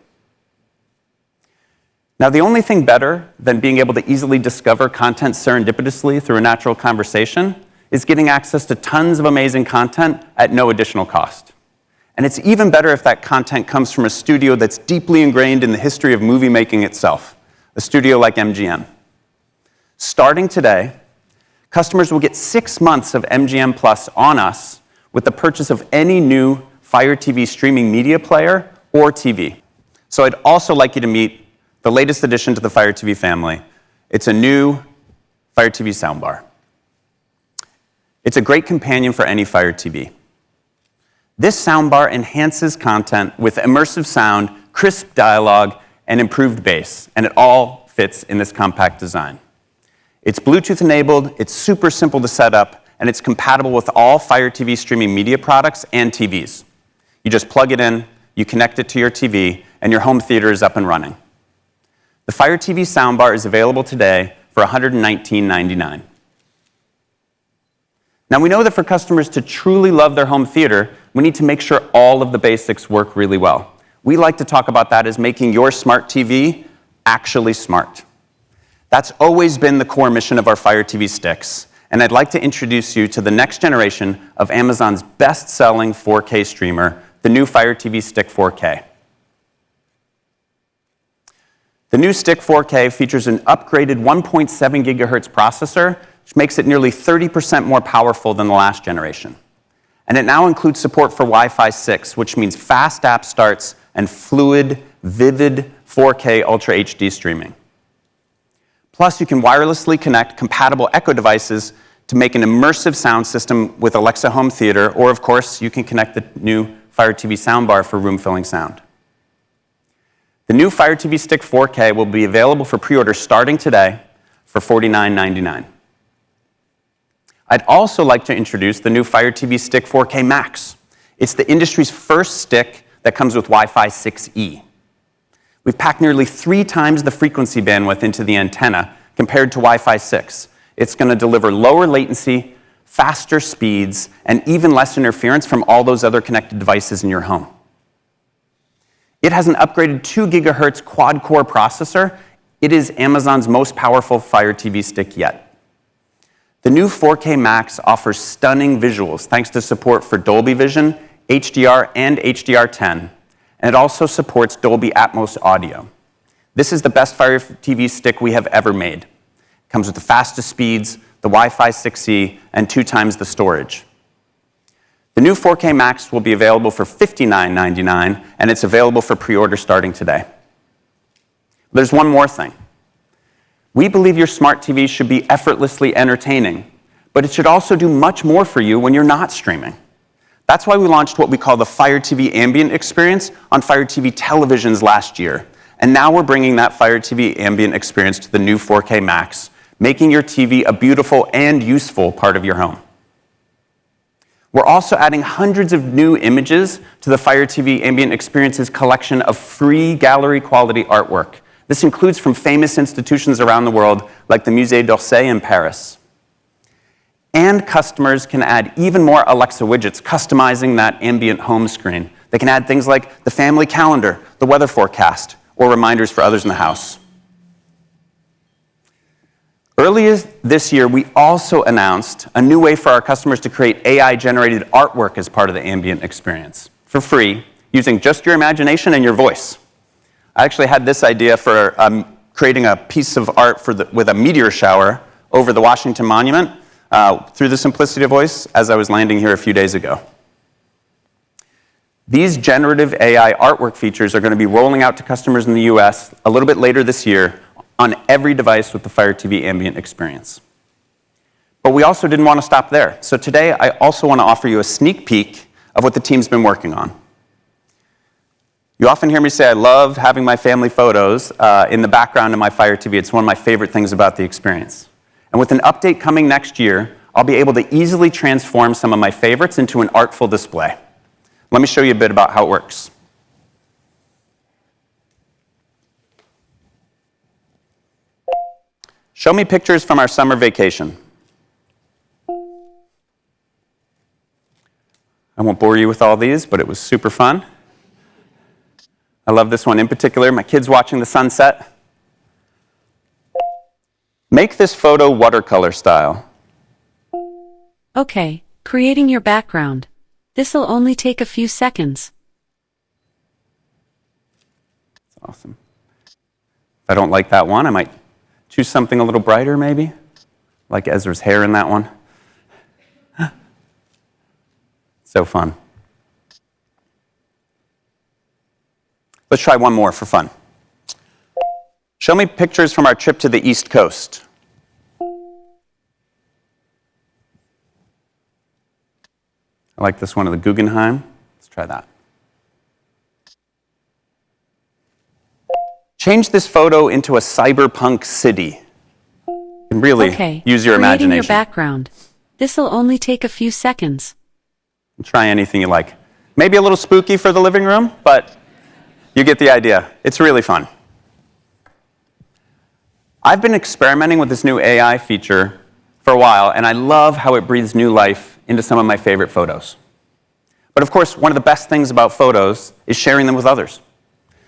Now, the only thing better than being able to easily discover content serendipitously through a natural conversation is getting access to tons of amazing content at no additional cost. And it's even better if that content comes from a studio that's deeply ingrained in the history of movie making itself, a studio like MGM. Starting today, customers will get 6 months of MGM Plus on us with the purchase of any new Fire TV streaming media player or TV. So I'd also like you to meet the latest addition to the Fire TV family. It's a new Fire TV soundbar. It's a great companion for any Fire TV. This soundbar enhances content with immersive sound, crisp dialogue, and improved bass, and it all fits in this compact design. It's Bluetooth enabled, it's super simple to set up, and it's compatible with all Fire TV streaming media products and TVs. You just plug it in, you connect it to your TV, and your home theater is up and running. The Fire TV soundbar is available today for $119.99. Now, we know that for customers to truly love their home theater, we need to make sure all of the basics work really well. We like to talk about that as making your smart TV actually smart. That's always been the core mission of our Fire TV sticks, and I'd like to introduce you to the next generation of Amazon's best-selling 4K streamer, the new Fire TV Stick 4K. The new Stick 4K features an upgraded 1.7 gigahertz processor, which makes it nearly 30% more powerful than the last generation. And it now includes support for Wi-Fi 6, which means fast app starts and fluid, vivid 4K Ultra HD streaming. Plus, you can wirelessly connect compatible Echo devices to make an immersive sound system with Alexa Home Theater, or of course, you can connect the new Fire TV soundbar for room-filling sound. The new Fire TV Stick 4K will be available for pre-order starting today for $49.99. I'd also like to introduce the new Fire TV Stick 4K Max. It's the industry's first stick that comes with Wi-Fi 6E. We've packed nearly 3 times the frequency bandwidth into the antenna compared to Wi-Fi 6. It's going to deliver lower latency, faster speeds, and even less interference from all those other connected devices in your home. It has an upgraded 2 gigahertz quad-core processor. It is Amazon's most powerful Fire TV stick yet. The new 4K Max offers stunning visuals thanks to support for Dolby Vision, HDR, and HDR10, and it also supports Dolby Atmos audio. This is the best Fire TV stick we have ever made. It comes with the fastest speeds, the Wi-Fi 6E, and 2 times the storage. The new 4K Max will be available for $59.99, and it's available for pre-order starting today. There's one more thing. We believe your smart TV should be effortlessly entertaining, but it should also do much more for you when you're not streaming. That's why we launched what we call the Fire TV Ambient experience on Fire TV televisions last year. And now we're bringing that Fire TV Ambient experience to the new 4K Max, making your TV a beautiful and useful part of your home. We're also adding hundreds of new images to the Fire TV Ambient Experience's collection of free gallery-quality artwork. This includes from famous institutions around the world, like the Musée d'Orsay in Paris. And customers can add even more Alexa widgets, customizing that ambient home screen. They can add things like the family calendar, the weather forecast, or reminders for others in the house. Earlier this year, we also announced a new way for our customers to create AI-generated artwork as part of the ambient experience, for free, using just your imagination and your voice. I actually had this idea for creating a piece of art with a meteor shower over the Washington Monument through the simplicity of voice as I was landing here a few days ago. These generative AI artwork features are going to be rolling out to customers in the US a little bit later this year on every device with the Fire TV Ambient experience. But we also didn't want to stop there. So today, I also want to offer you a sneak peek of what the team's been working on. You often hear me say I love having my family photos in the background of my Fire TV. It's one of my favorite things about the experience. And with an update coming next year, I'll be able to easily transform some of my favorites into an artful display. Let me show you a bit about how it works. Show me pictures from our summer vacation. I won't bore you with all these, but it was super fun. I love this one in particular, my kids watching the sunset. Make this photo watercolor style. Okay, creating your background. This'll only take a few seconds. Awesome. If I don't like that one, I might choose something a little brighter, maybe, like Ezra's hair in that one. So fun. Let's try one more for fun. Show me pictures from our trip to the East Coast. I like this one of the Guggenheim. Let's try that. Change this photo into a cyberpunk city. You can really use your imagination. Creating your background. This'll only take a few seconds. Try anything you like. Maybe a little spooky for the living room, but you get the idea. It's really fun. I've been experimenting with this new AI feature for a while, and I love how it breathes new life into some of my favorite photos. But of course, one of the best things about photos is sharing them with others.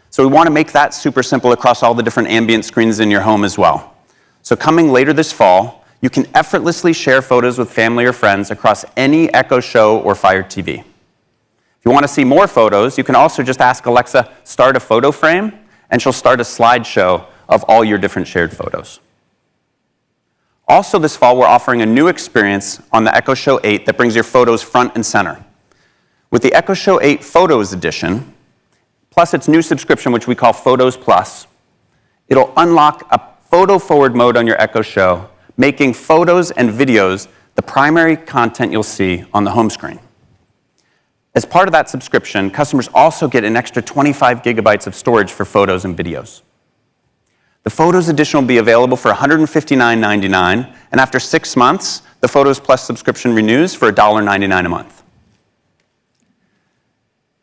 So we want to make that super simple across all the different ambient screens in your home as well. So coming later this fall, you can effortlessly share photos with family or friends across any Echo Show or Fire TV. If you want to see more photos, you can also just ask Alexa, start a photo frame, and she'll start a slideshow of all your different shared photos. Also this fall, we're offering a new experience on the Echo Show 8 that brings your photos front and center. With the Echo Show 8 Photos Edition, plus its new subscription, which we call Photos Plus, it'll unlock a photo forward mode on your Echo Show, making photos and videos the primary content you'll see on the home screen. As part of that subscription, customers also get an extra 25 gigabytes of storage for photos and videos. The Photos Edition will be available for $159.99, and after 6 months, the Photos Plus subscription renews for $1.99 a month.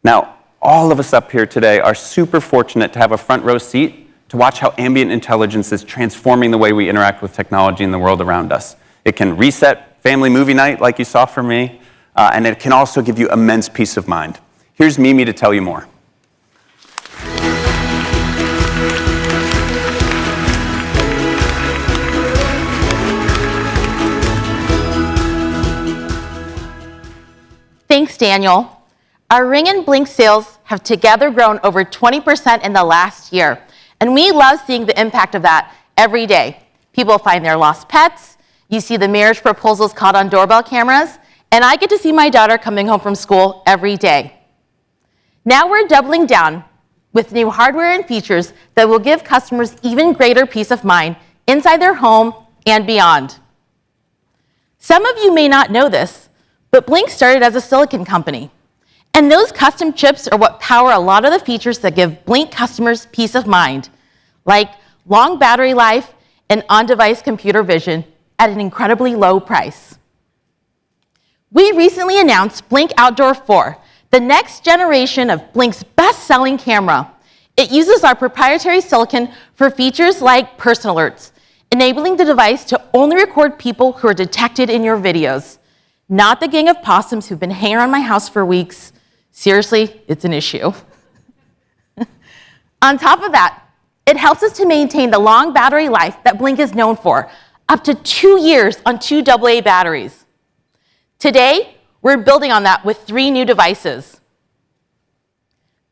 Now, all of us up here today are super fortunate to have a front row seat to watch how ambient intelligence is transforming the way we interact with technology in the world around us. It can reset family movie night like you saw from me, and it can also give you immense peace of mind. Here's Mimi to tell you more. Thanks, Daniel. Our Ring and Blink sales have together grown over 20% in the last year, and we love seeing the impact of that every day. People find their lost pets, you see the marriage proposals caught on doorbell cameras, and I get to see my daughter coming home from school every day. Now we're doubling down with new hardware and features that will give customers even greater peace of mind inside their home and beyond. Some of you may not know this, but Blink started as a silicon company. And those custom chips are what power a lot of the features that give Blink customers peace of mind, like long battery life and on-device computer vision at an incredibly low price. We recently announced Blink Outdoor 4, the next generation of Blink's best-selling camera. It uses our proprietary silicon for features like person alerts, enabling the device to only record people who are detected in your videos, not the gang of possums who've been hanging around my house for weeks. Seriously, it's an issue. On top of that, it helps us to maintain the long battery life that Blink is known for, up to 2 years on 2 AA batteries. Today, we're building on that with 3 new devices.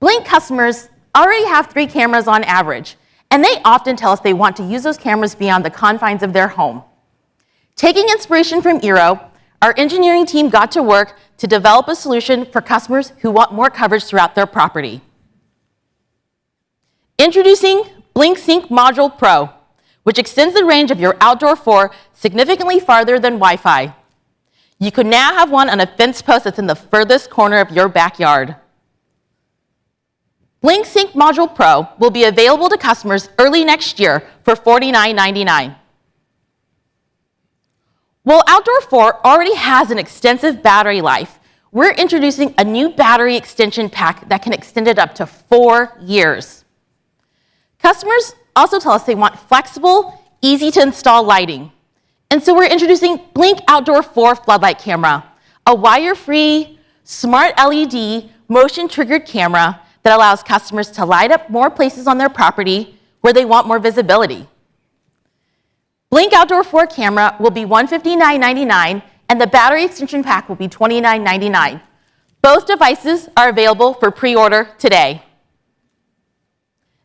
Blink customers already have 3 cameras on average, and they often tell us they want to use those cameras beyond the confines of their home. Taking inspiration from Eero, our engineering team got to work to develop a solution for customers who want more coverage throughout their property. Introducing Blink Sync Module Pro, which extends the range of your Outdoor 4 significantly farther than Wi-Fi. You can now have one on a fence post that's in the furthest corner of your backyard. Blink Sync Module Pro will be available to customers early next year for $49.99. While Outdoor 4 already has an extensive battery life, we're introducing a new battery extension pack that can extend it up to 4 years. Customers also tell us they want flexible, easy-to-install lighting. And so we're introducing Blink Outdoor 4 floodlight camera, a wire-free, smart LED, motion-triggered camera that allows customers to light up more places on their property where they want more visibility. Blink Outdoor 4 camera will be $159.99, and the battery extension pack will be $29.99. Both devices are available for pre-order today.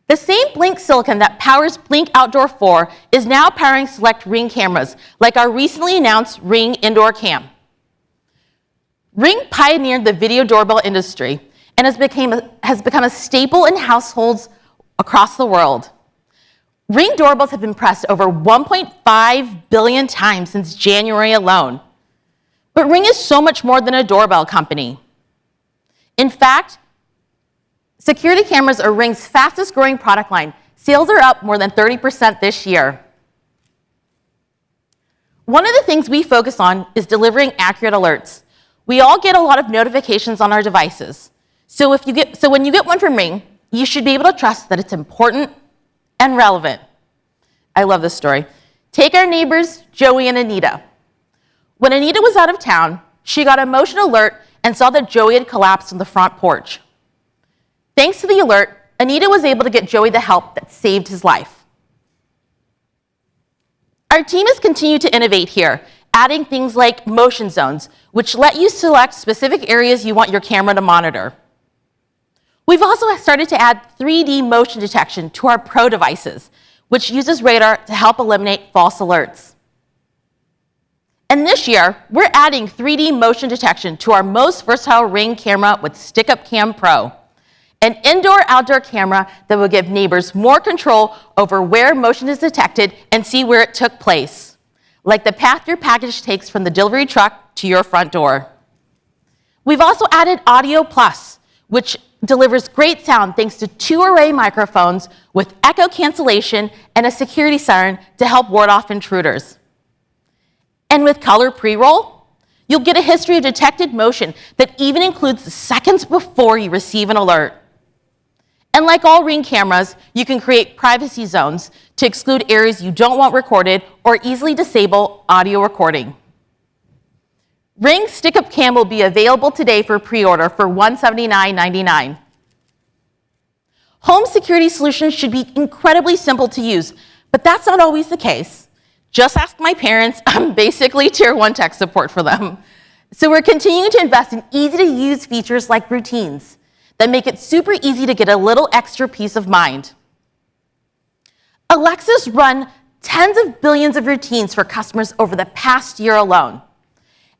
The same Blink silicon that powers Blink Outdoor 4 is now powering select Ring cameras, like our recently announced Ring Indoor Cam. Ring pioneered the video doorbell industry and has become a staple in households across the world. Ring doorbells have been pressed over 1.5 billion times since January alone. But Ring is so much more than a doorbell company. In fact, security cameras are Ring's fastest growing product line. Sales are up more than 30% this year. One of the things we focus on is delivering accurate alerts. We all get a lot of notifications on our devices. So when you get one from Ring, you should be able to trust that it's important and relevant. I love this story. Take our neighbors, Joey and Anita. When Anita was out of town, she got a motion alert and saw that Joey had collapsed on the front porch. Thanks to the alert, Anita was able to get Joey the help that saved his life. Our team has continued to innovate here, adding things like motion zones, which let you select specific areas you want your camera to monitor. We've also started to add 3D motion detection to our Pro devices, which uses radar to help eliminate false alerts. And this year, we're adding 3D motion detection to our most versatile Ring camera with Stick-Up Cam Pro, an indoor-outdoor camera that will give neighbors more control over where motion is detected and see where it took place, like the path your package takes from the delivery truck to your front door. We've also added Audio Plus, which delivers great sound thanks to 2 array microphones with echo cancellation and a security siren to help ward off intruders. And with Color Pre-Roll, you'll get a history of detected motion that even includes the seconds before you receive an alert. And like all Ring cameras, you can create privacy zones to exclude areas you don't want recorded or easily disable audio recording. Ring Stick-Up Cam will be available today for pre-order for $179.99. Home security solutions should be incredibly simple to use, but that's not always the case. Just ask my parents. I'm basically tier 1 tech support for them. So we're continuing to invest in easy-to-use features like routines that make it super easy to get a little extra peace of mind. Alexa's run tens of billions of routines for customers over the past year alone.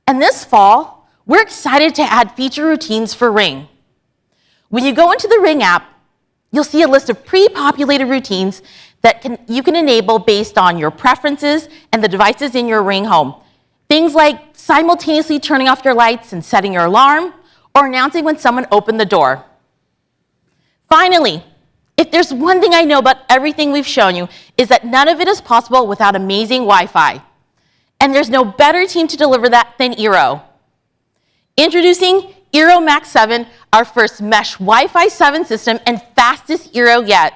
And this fall, we're excited to add feature routines for Ring. When you go into the Ring app, you'll see a list of pre-populated routines that you can enable based on your preferences and the devices in your Ring home. Things like simultaneously turning off your lights and setting your alarm, or announcing when someone opened the door. Finally, if there's one thing I know about everything we've shown you, is that none of it is possible without amazing Wi-Fi. And there's no better team to deliver that than Eero. Introducing Eero Max 7, our first mesh Wi-Fi 7 system and fastest Eero yet.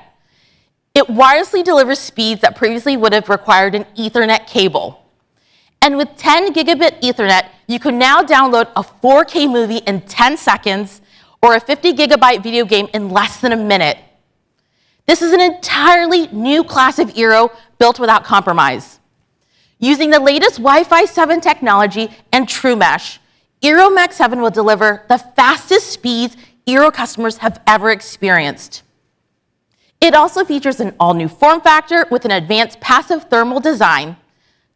It wirelessly delivers speeds that previously would have required an Ethernet cable. And with 10 gigabit Ethernet, you can now download a 4K movie in 10 seconds or a 50 gigabyte video game in less than a minute. This is an entirely new class of Eero built without compromise. Using the latest Wi-Fi 7 technology and True Mesh, Eero Max 7 will deliver the fastest speeds Eero customers have ever experienced. It also features an all-new form factor with an advanced passive thermal design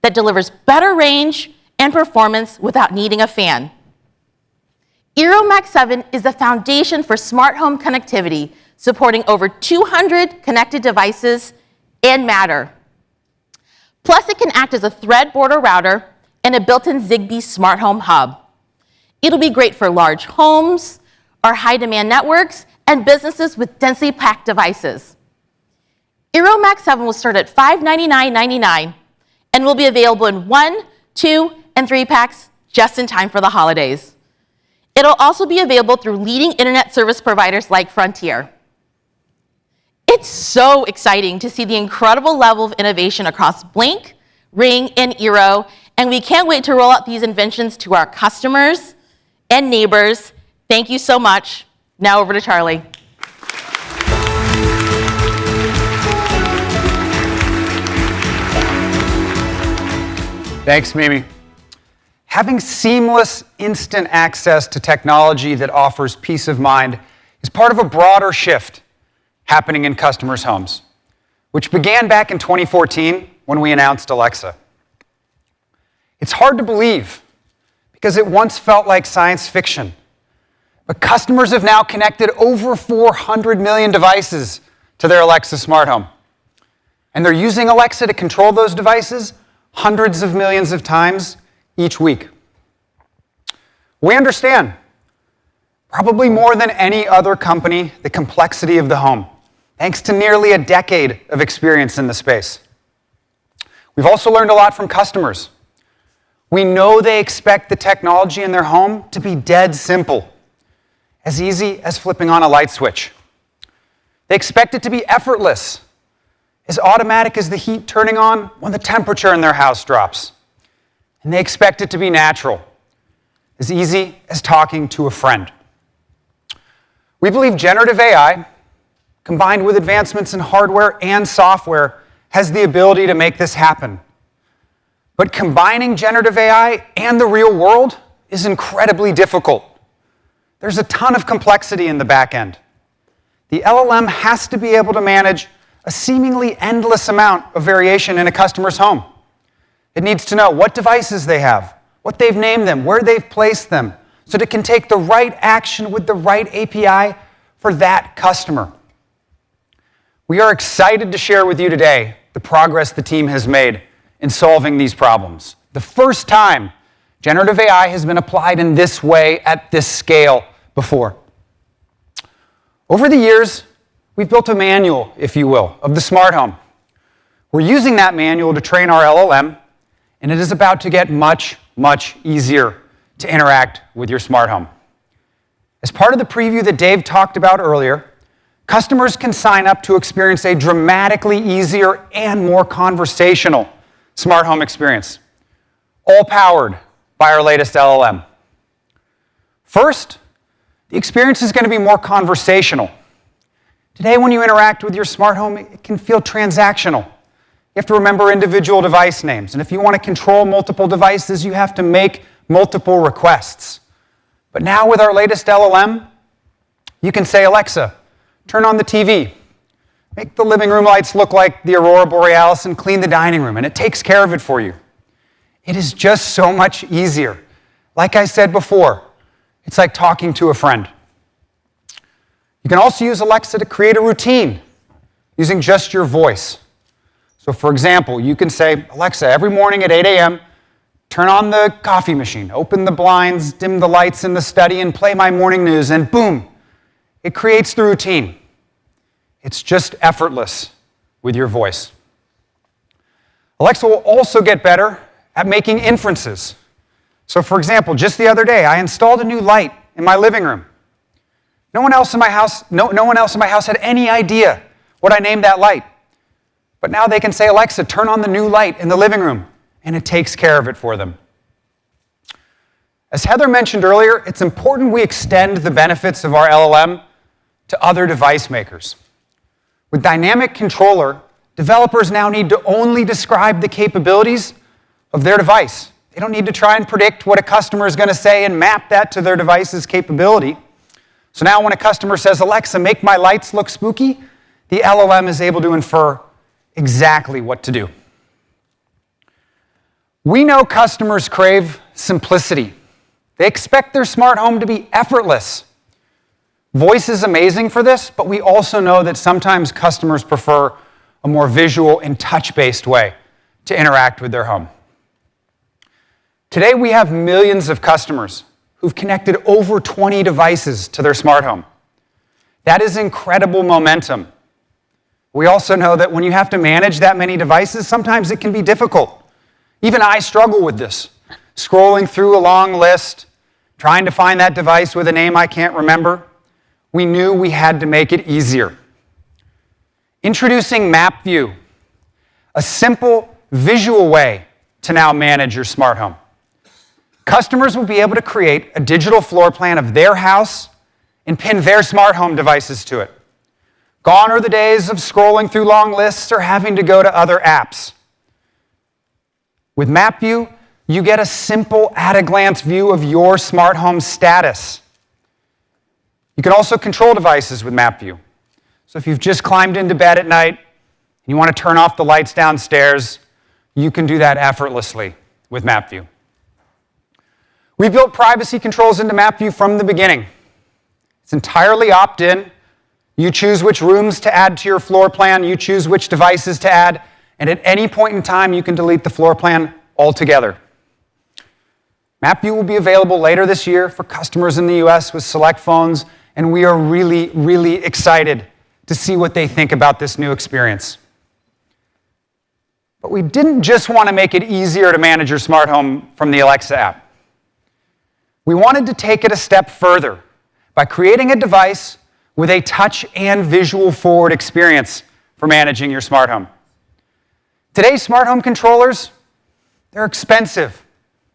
that delivers better range and performance without needing a fan. Eero Max 7 is the foundation for smart home connectivity, supporting over 200 connected devices and Matter. Plus, it can act as a thread border router and a built-in Zigbee smart home hub. It'll be great for large homes, or high-demand networks, and businesses with densely packed devices. Eero Max 7 will start at $599.99 and will be available in 1, 2, and 3 packs just in time for the holidays. It'll also be available through leading internet service providers like Frontier. It's so exciting to see the incredible level of innovation across Blink, Ring, and Eero, and we can't wait to roll out these inventions to our customers and neighbors. Thank you so much. Now over to Charlie. Thanks, Mimi. Having seamless, instant access to technology that offers peace of mind is part of a broader shift happening in customers' homes, which began back in 2014 when we announced Alexa. It's hard to believe because it once felt like science fiction, but customers have now connected over 400 million devices to their Alexa smart home. And they're using Alexa to control those devices hundreds of millions of times each week. We understand, probably more than any other company, the complexity of the home, thanks to nearly a decade of experience in the space. We've also learned a lot from customers. We know they expect the technology in their home to be dead simple, as easy as flipping on a light switch. They expect it to be effortless, as automatic as the heat turning on when the temperature in their house drops. And they expect it to be natural, as easy as talking to a friend. We believe generative AI, combined with advancements in hardware and software, has the ability to make this happen. But combining generative AI and the real world is incredibly difficult. There's a ton of complexity in the back end. The LLM has to be able to manage a seemingly endless amount of variation in a customer's home. It needs to know what devices they have, what they've named them, where they've placed them, so that it can take the right action with the right API for that customer. We are excited to share with you today the progress the team has made in solving these problems. The first time generative AI has been applied in this way at this scale before. Over the years, we've built a manual, if you will, of the smart home. We're using that manual to train our LLM, and it is about to get much, much easier to interact with your smart home. As part of the preview that Dave talked about earlier, customers can sign up to experience a dramatically easier and more conversational smart home experience, all powered by our latest LLM. First, the experience is going to be more conversational. Today, when you interact with your smart home, it can feel transactional. You have to remember individual device names, and if you want to control multiple devices, you have to make multiple requests. But now with our latest LLM, you can say, Alexa, turn on the TV, make the living room lights look like the aurora borealis, and clean the dining room, and it takes care of it for you. It is just so much easier. Like I said before, it's like talking to a friend. You can also use Alexa to create a routine using just your voice. So for example, you can say, Alexa, every morning at 8 a.m., turn on the coffee machine, open the blinds, dim the lights in the study, and play my morning news, and boom, it creates the routine. It's just effortless with your voice. Alexa will also get better at making inferences. So for example, just the other day, I installed a new light in my living room. No one else in my house had any idea what I named that light. But now they can say, Alexa, turn on the new light in the living room, and it takes care of it for them. As Heather mentioned earlier, it's important we extend the benefits of our LLM to other device makers. With Dynamic Controller, developers now need to only describe the capabilities of their device. They don't need to try and predict what a customer is going to say and map that to their device's capability. So now when a customer says, Alexa, make my lights look spooky, the LLM is able to infer exactly what to do. We know customers crave simplicity. They expect their smart home to be effortless. Voice is amazing for this, but we also know that sometimes customers prefer a more visual and touch-based way to interact with their home. Today, we have millions of customers who've connected over 20 devices to their smart home. That is incredible momentum. We also know that when you have to manage that many devices, sometimes it can be difficult. Even I struggle with this, scrolling through a long list, trying to find that device with a name I can't remember. We knew we had to make it easier. Introducing Map View, a simple visual way to now manage your smart home. Customers will be able to create a digital floor plan of their house and pin their smart home devices to it. Gone are the days of scrolling through long lists or having to go to other apps. With Map View, you get a simple at-a-glance view of your smart home status. You can also control devices with Map View. So if you've just climbed into bed at night and you want to turn off the lights downstairs, you can do that effortlessly with Map View. We built privacy controls into Map View from the beginning. It's entirely opt-in. You choose which rooms to add to your floor plan, you choose which devices to add, and at any point in time, you can delete the floor plan altogether. Map View will be available later this year for customers in the US with select phones, and we are really, really excited to see what they think about this new experience. But we didn't just want to make it easier to manage your smart home from the Alexa app. We wanted to take it a step further by creating a device with a touch and visual forward experience for managing your smart home. Today's smart home controllers, they're expensive.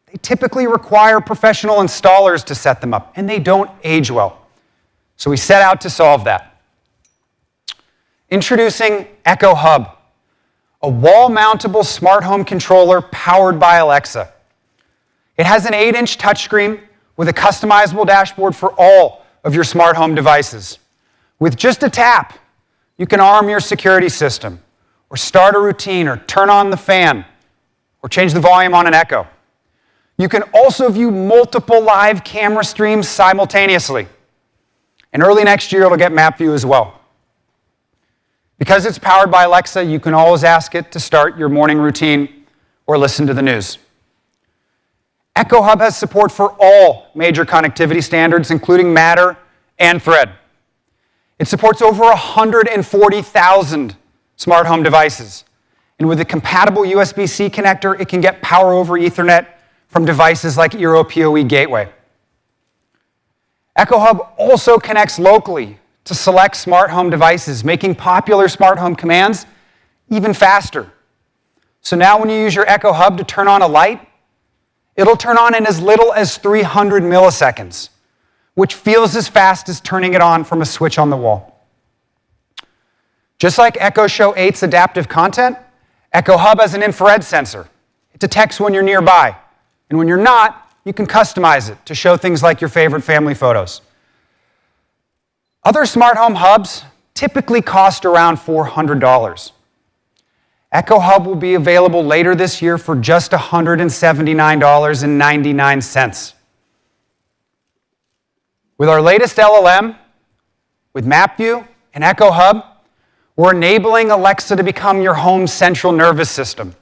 They typically require professional installers to set them up, and they don't age well. So we set out to solve that. Introducing Echo Hub, a wall-mountable smart home controller powered by Alexa. It has an 8-inch touchscreen with a customizable dashboard for all of your smart home devices. With just a tap, you can arm your security system, or start a routine, or turn on the fan, or change the volume on an Echo. You can also view multiple live camera streams simultaneously. And early next year, it'll get Map View as well. Because it's powered by Alexa, you can always ask it to start your morning routine or listen to the news. Echo Hub has support for all major connectivity standards, including Matter and Thread. It supports over 140,000 smart home devices. And with a compatible USB-C connector, it can get power over Ethernet from devices like Eero PoE Gateway. Echo Hub also connects locally to select smart home devices, making popular smart home commands even faster. So now when you use your Echo Hub to turn on a light, it'll turn on in as little as 300 milliseconds, which feels as fast as turning it on from a switch on the wall. Just like Echo Show 8's adaptive content, Echo Hub has an infrared sensor. It detects when you're nearby, and when you're not, You can customize it to show things like your favorite family photos. Other smart home hubs typically cost around $400. Echo Hub will be available later this year for just $179.99. With our latest LLM, with MapView and Echo Hub, we're enabling Alexa to become your home's central nervous system.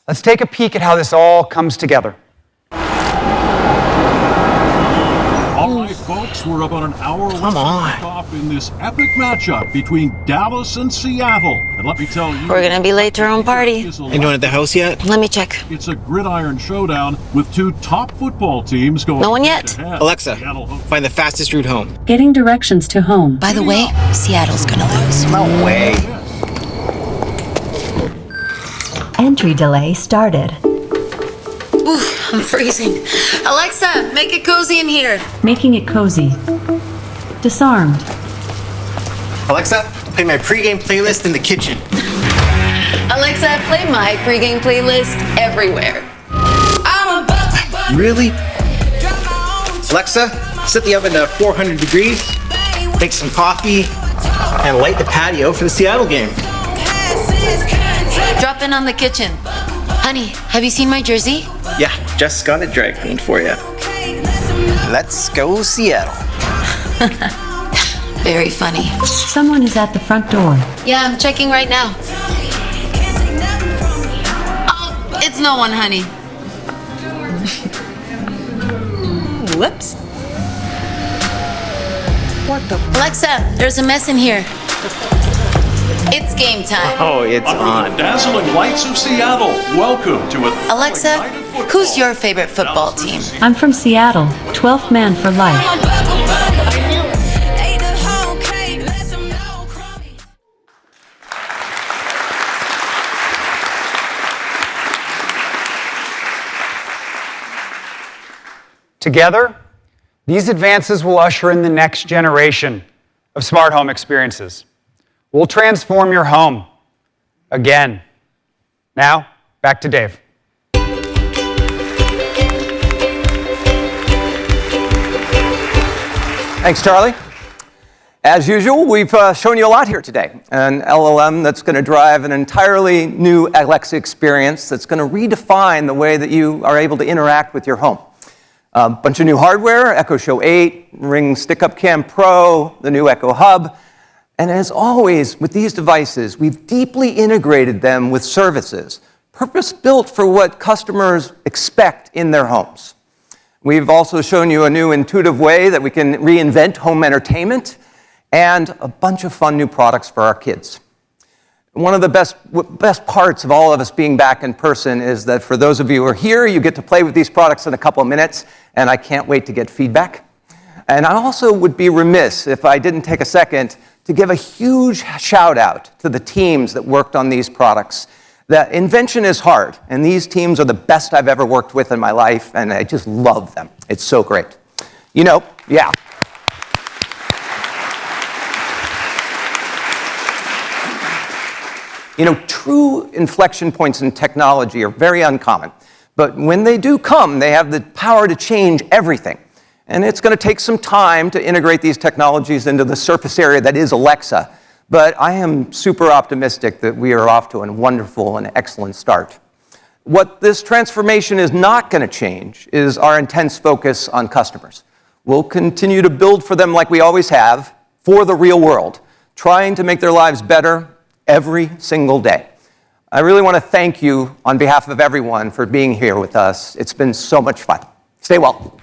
Let's take a peek at how this all comes together. All right, folks, we're about an hour away from kickoff in this epic matchup between Dallas and Seattle. And let me tell you, We're gonna be late to our own party. Anyone at the house yet? Let me check. It's a gridiron showdown with two top football teams going. No one yet? head-to-head. Alexa, find the fastest route home. Getting directions to home. By the way, Seattle's gonna lose. No way. Entry delay started. Oof, I'm freezing. Alexa, make it cozy in here. Making it cozy. Disarmed. Alexa, play my pregame playlist in the kitchen. Alexa, play my pregame playlist everywhere. Really? Alexa, set the oven to 400 degrees, make some coffee, and light the patio for the Seattle game. Drop in on the kitchen. Honey, have you seen my jersey? Yeah, just got it dry cleaned for you. Let's go Seattle. Very funny. Someone is at the front door. Yeah, I'm checking right now. Oh, it's no one, honey. Whoops. What the? Alexa, there's a mess in here. It's game time. Oh, it's Under the dazzling lights of Seattle, welcome to a Alexa, who's your favorite football team? I'm from Seattle, 12th man for life. Together, these advances will usher in the next generation of smart home experiences. We'll transform your home again. Now, back to Dave. Thanks, Charlie. As usual, we've shown you a lot here today. An LLM that's going to drive an entirely new Alexa experience that's going to redefine the way that you are able to interact with your home. A bunch of new hardware, Echo Show 8, Ring Stick-Up Cam Pro, the new Echo Hub. And as always, with these devices, we've deeply integrated them with services, purpose-built for what customers expect in their homes. We've also shown you a new intuitive way that we can reinvent home entertainment and a bunch of fun new products for our kids. One of the best parts of all of us being back in person is that for those of you who are here, you get to play with these products in a couple of minutes, and I can't wait to get feedback. And I also would be remiss if I didn't take a second to give a huge shout out to the teams that worked on these products. The invention is hard, and these teams are the best I've ever worked with in my life, and I just love them. It's so great. You know, yeah. You know, true inflection points in technology are very uncommon, but when they do come, they have the power to change everything. And it's going to take some time to integrate these technologies into the surface area that is Alexa. But I am super optimistic that we are off to a wonderful and excellent start. What this transformation is not going to change is our intense focus on customers. We'll continue to build for them like we always have, for the real world, trying to make their lives better every single day. I really want to thank you on behalf of everyone for being here with us. It's been so much fun. Stay well.